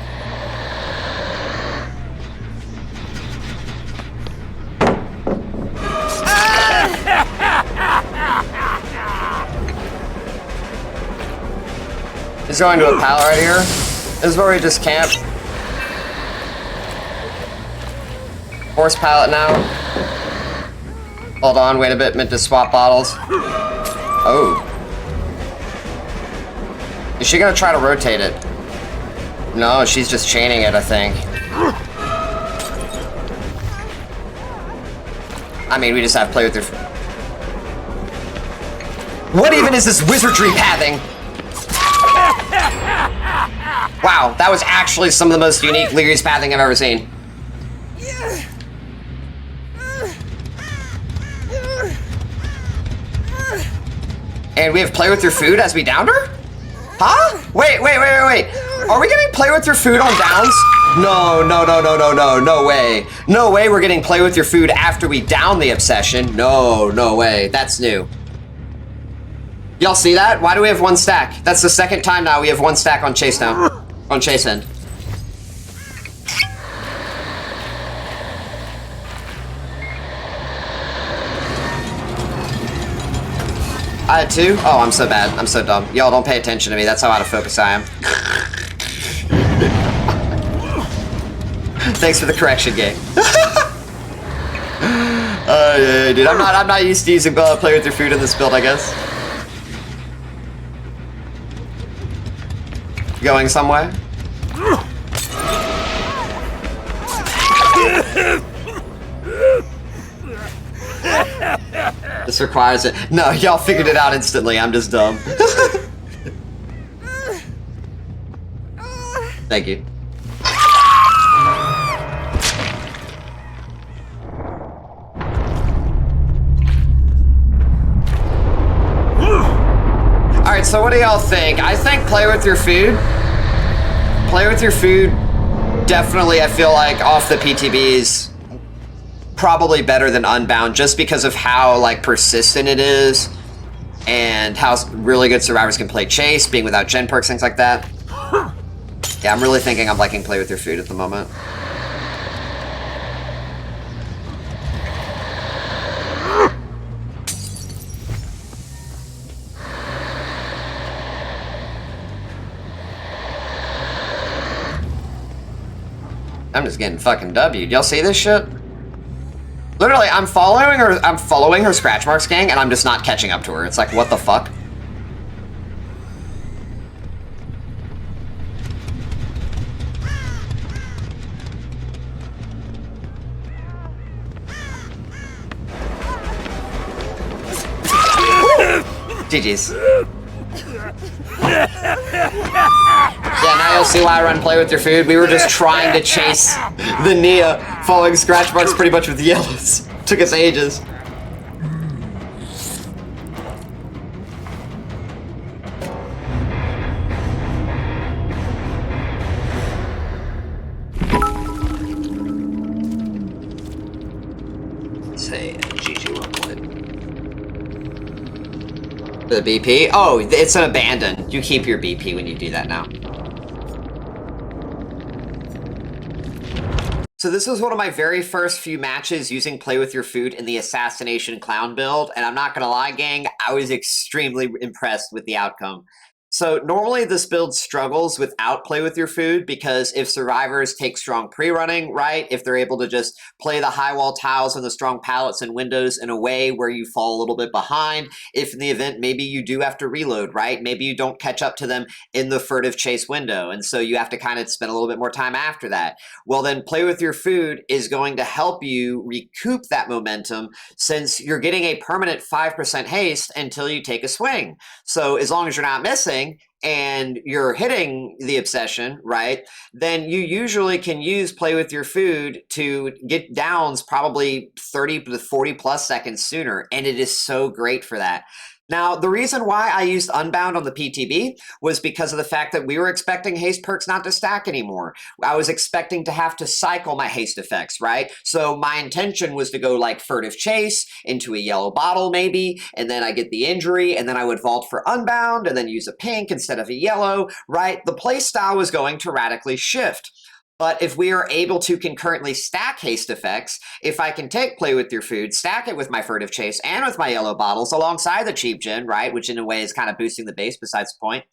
Speaker 1: He's going to a pallet right here. This is where we just camp. Horse pallet now. Hold on, wait a bit, meant to swap bottles. Oh. Is she gonna try to rotate it? No, she's just chaining it, I think. I mean, we just have to play with her. What even is this wizardry pathing? Wow, that was actually some of the most unique Lery's pathing I've ever seen. And we have play with your food as we downed her? Huh? Wait. Are we getting play with your food on downs? No way. No way we're getting play with your food after we down the obsession. No way. That's new. Y'all see that? Why do we have 1 stack? That's the second time now we have 1 stack on Chase now. On Chase end. I had 2? Oh, I'm so bad. I'm so dumb. Y'all don't pay attention to me. That's how out of focus I am. Thanks for the correction, gang. Yeah, dude. I'm not used to using play with your food in this build, I guess. Going somewhere? This requires it. No, y'all figured it out instantly. I'm just dumb. Thank you. Alright, so what do y'all think? I think play with your food. Play with your food. Definitely, I feel like off the PTBs. Probably better than Unbound just because of how like persistent it is and how really good survivors can play Chase, being without gen perks, things like that. Yeah, I'm really thinking I'm liking play with your food at the moment. I'm just getting fucking W'd. Y'all see this shit? Literally, I'm following her scratch marks, gang, and I'm just not catching up to her. It's like, what the fuck? GG's. Yeah, now you'll see why I run play with your food. We were just trying to chase the Nia, following scratch marks pretty much with yellows. Took us ages. Say GG one point. The BP? Oh, it's an abandon. You keep your BP when you do that now. So this was one of my very first few matches using Play With Your Food in the Assassination Clown build, and I'm not gonna lie, gang, I was extremely impressed with the outcome. So normally this build struggles without Play With Your Food because if survivors take strong pre-running, right, if they're able to just play the high wall tiles and the strong pallets and windows in a way where you fall a little bit behind, if in the event maybe you do have to reload, right, maybe you don't catch up to them in the Furtive Chase window, and so you have to kind of spend a little bit more time after that. Well, then Play With Your Food is going to help you recoup that momentum since you're getting a permanent 5% haste until you take a swing. So as long as you're not missing, and you're hitting the obsession, right, then you usually can use Play With Your Food to get downs probably 30 to 40 plus seconds sooner, and it is so great for that. Now, the reason why I used Unbound on the PTB was because of the fact that we were expecting haste perks not to stack anymore. I was expecting to have to cycle my haste effects, right? So my intention was to go like Furtive Chase into a yellow bottle maybe, and then I get the injury, and then I would vault for Unbound, and then use a pink instead of a yellow, right? The play style was going to radically shift. But if we are able to concurrently stack haste effects, if I can take Play With Your Food, stack it with my Furtive Chase and with my yellow bottles alongside the cheap gen, right, which in a way is kind of boosting the base besides the point,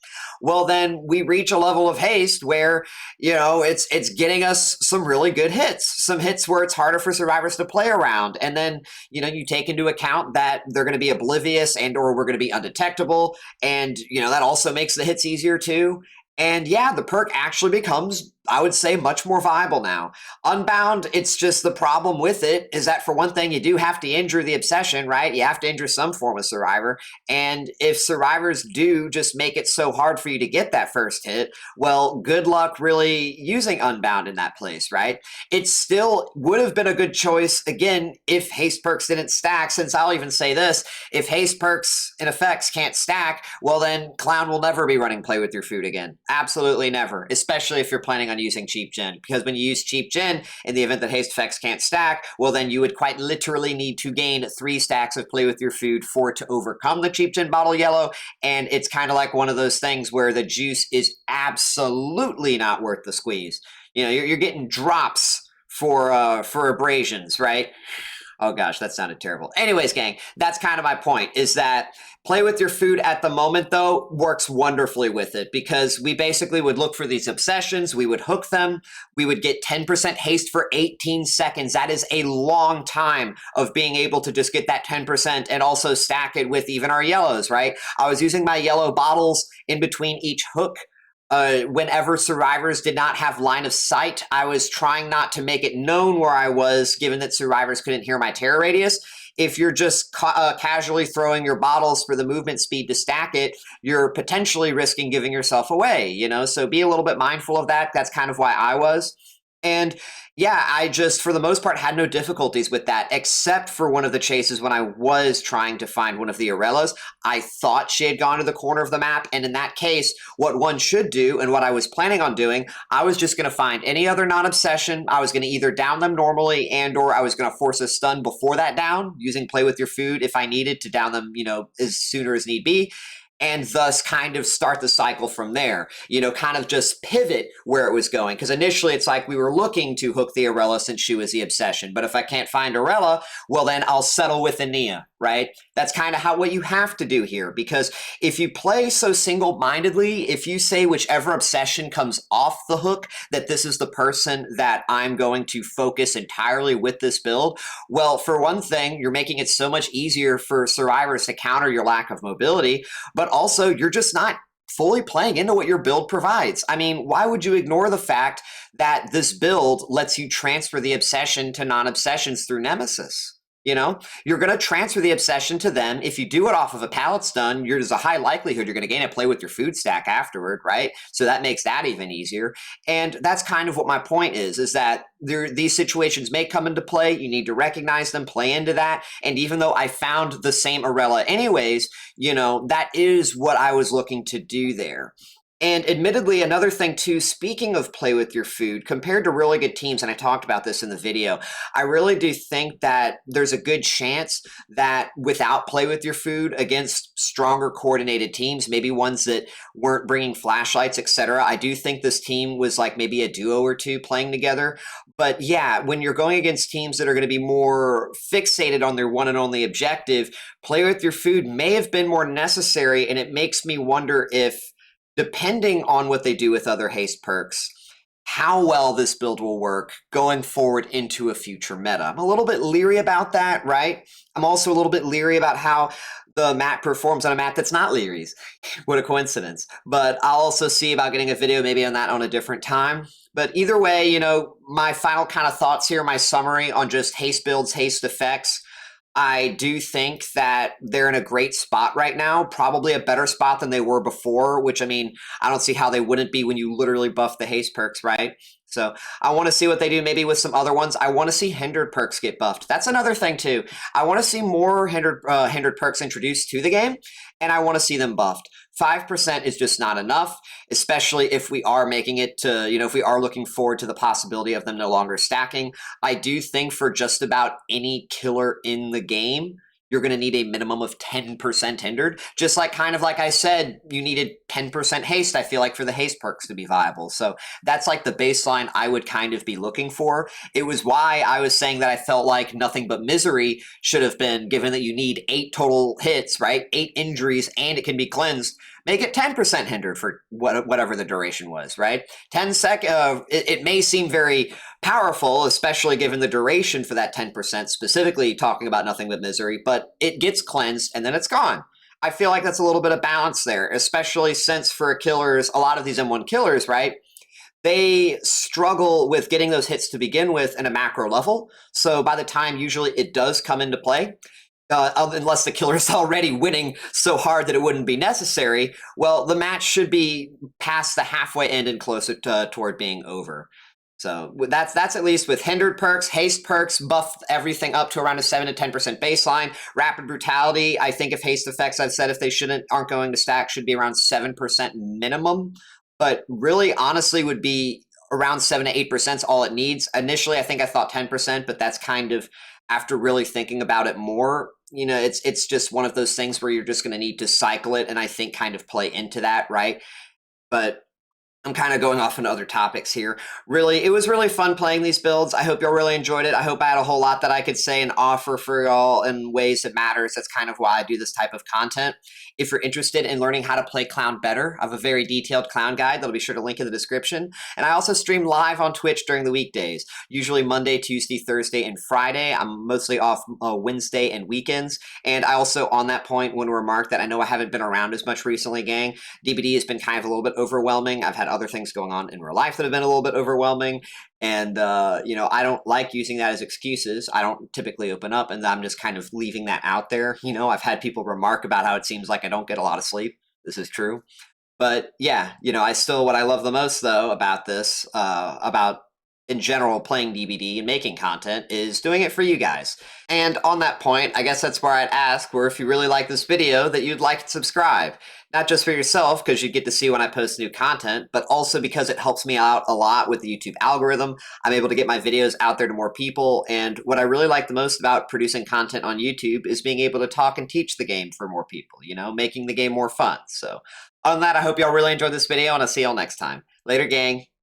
Speaker 1: well then we reach a level of haste where, you know, it's getting us some really good hits, some hits where it's harder for survivors to play around. And then, you know, you take into account that they're going to be oblivious and or we're going to be undetectable. And, you know, that also makes the hits easier too. And yeah, the perk actually becomes, I would say, much more viable now. Unbound, it's just the problem with it is that for one thing, you do have to injure the obsession, right? You have to injure some form of survivor. And if survivors do just make it so hard for you to get that first hit, well, good luck really using Unbound in that place, right? It still would have been a good choice, again, if haste perks didn't stack, since I'll even say this, if haste perks and effects can't stack, well then Clown will never be running Play With Your Food again. Absolutely never, especially if you're planning on using cheap gen, because when you use cheap gen in the event that haste effects can't stack, well then you would quite literally need to gain 3 stacks of Play With Your Food for it to overcome the cheap gen bottle yellow, and it's kind of like one of those things where the juice is absolutely not worth the squeeze. You know, you're getting drops for abrasions, right? Oh gosh, that sounded terrible. Anyways, gang, that's kind of my point, is that Play With Your Food at the moment, though, works wonderfully with it because we basically would look for these obsessions, we would hook them, we would get 10% haste for 18 seconds. That is a long time of being able to just get that 10% and also stack it with even our yellows, right? I was using my yellow bottles in between each hook. Whenever survivors did not have line of sight, I was trying not to make it known where I was, given that survivors couldn't hear my terror radius. If you're just casually throwing your bottles for the movement speed to stack it, you're potentially risking giving yourself away, you know? So be a little bit mindful of that. That's kind of why I was. And yeah, I just, for the most part, had no difficulties with that, except for one of the chases when I was trying to find one of the Arellas. I thought she had gone to the corner of the map, and in that case, what one should do, and what I was planning on doing, I was just going to find any other non-obsession. I was going to either down them normally, and or I was going to force a stun before that down, using Play With Your Food if I needed to down them, you know, as sooner as need be, and thus kind of start the cycle from there, you know, kind of just pivot where it was going. Because initially it's like we were looking to hook the Arella since she was the obsession. But if I can't find Arella, well, then I'll settle with Ania, right? That's kind of what you have to do here. Because if you play so single-mindedly, if you say whichever obsession comes off the hook, that this is the person that I'm going to focus entirely with this build, well, for one thing, you're making it so much easier for survivors to counter your lack of mobility, but also you're just not fully playing into what your build provides. I mean, why would you ignore the fact that this build lets you transfer the obsession to non-obsessions through Nemesis? You know, you're going to transfer the obsession to them. If you do it off of a pallet stun, there's a high likelihood you're going to gain a play with your food stack afterward, right? So that makes that even easier. And that's kind of what my point is that these situations may come into play. You need to recognize them, play into that. And even though I found the same Arella anyways, you know, that is what I was looking to do there. And admittedly, another thing too, speaking of play with your food, compared to really good teams, and I talked about this in the video, I really do think that there's a good chance that without play with your food against stronger coordinated teams, maybe ones that weren't bringing flashlights, etc., I do think this team was like maybe a duo or two playing together. But yeah, when you're going against teams that are going to be more fixated on their one and only objective, play with your food may have been more necessary, and it makes me wonder if, depending on what they do with other haste perks, how well this build will work going forward into a future meta. I'm a little bit leery about that, right? I'm also a little bit leery about how the map performs on a map that's not Lery's. What a coincidence. But I'll also see about getting a video maybe on that on a different time. But either way, you know, my final kind of thoughts here, my summary on just haste builds, haste effects. I do think that they're in a great spot right now, probably a better spot than they were before, which, I mean, I don't see how they wouldn't be when you literally buff the haste perks, right? So I want to see what they do maybe with some other ones. I want to see hindered perks get buffed. That's another thing too. I want to see more hindered perks introduced to the game, and I want to see them buffed. 5% is just not enough, especially if we are making it to, you know, if we are looking forward to the possibility of them no longer stacking. I do think for just about any killer in the game, you're going to need a minimum of 10% hindered. Just like kind of like I said, you needed 10% haste, I feel like, for the haste perks to be viable. So that's like the baseline I would kind of be looking for. It was why I was saying that I felt like Nothing But Misery should have been, given that you need 8 total hits, right? 8 injuries, and it can be cleansed. Make it 10% hindered for whatever the duration was, right? 10 sec. It may seem very powerful, especially given the duration for that 10%, specifically talking about Nothing But Misery, but it gets cleansed and then it's gone. I feel like that's a little bit of balance there, especially since for killers, a lot of these M1 killers, right? They struggle with getting those hits to begin with in a macro level. So by the time usually it does come into play, unless the killer is already winning so hard that it wouldn't be necessary, well, the match should be past the halfway end and closer toward being over. So that's at least with hindered perks. Haste perks buff everything up to around a 7 to 10% baseline. Rapid brutality, I think if haste effects, I've said if they aren't going to stack, should be around 7% minimum. But really, honestly, would be around 7 to 8% is all it needs. Initially, I think I thought 10%, but that's kind of after really thinking about it more. You know, it's just one of those things where you're just going to need to cycle it, and I think kind of play into that, right? But I'm kind of going off into other topics here. Really, it was really fun playing these builds. I hope y'all really enjoyed it. I hope I had a whole lot that I could say and offer for y'all in ways that matters. That's kind of why I do this type of content. If you're interested in learning how to play Clown better, I have a very detailed Clown guide that'll be sure to link in the description. And I also stream live on Twitch during the weekdays, usually Monday, Tuesday, Thursday, and Friday. I'm mostly off Wednesday and weekends. And I also, on that point, want to remark that I know I haven't been around as much recently, gang. DBD has been kind of a little bit overwhelming. I've had other things going on in real life that have been a little bit overwhelming. And, you know, I don't like using that as excuses. I don't typically open up, and I'm just kind of leaving that out there. You know, I've had people remark about how it seems like I don't get a lot of sleep. This is true. But yeah, you know, what I love the most, though, about this, about in general playing DBD and making content, is doing it for you guys. And on that point, I guess that's where I'd ask, where if you really like this video, that you'd like to subscribe. Not just for yourself, because you get to see when I post new content, but also because it helps me out a lot with the YouTube algorithm. I'm able to get my videos out there to more people, and what I really like the most about producing content on YouTube is being able to talk and teach the game for more people, you know, making the game more fun. So on that, I hope y'all really enjoyed this video, and I'll see y'all next time. Later, gang.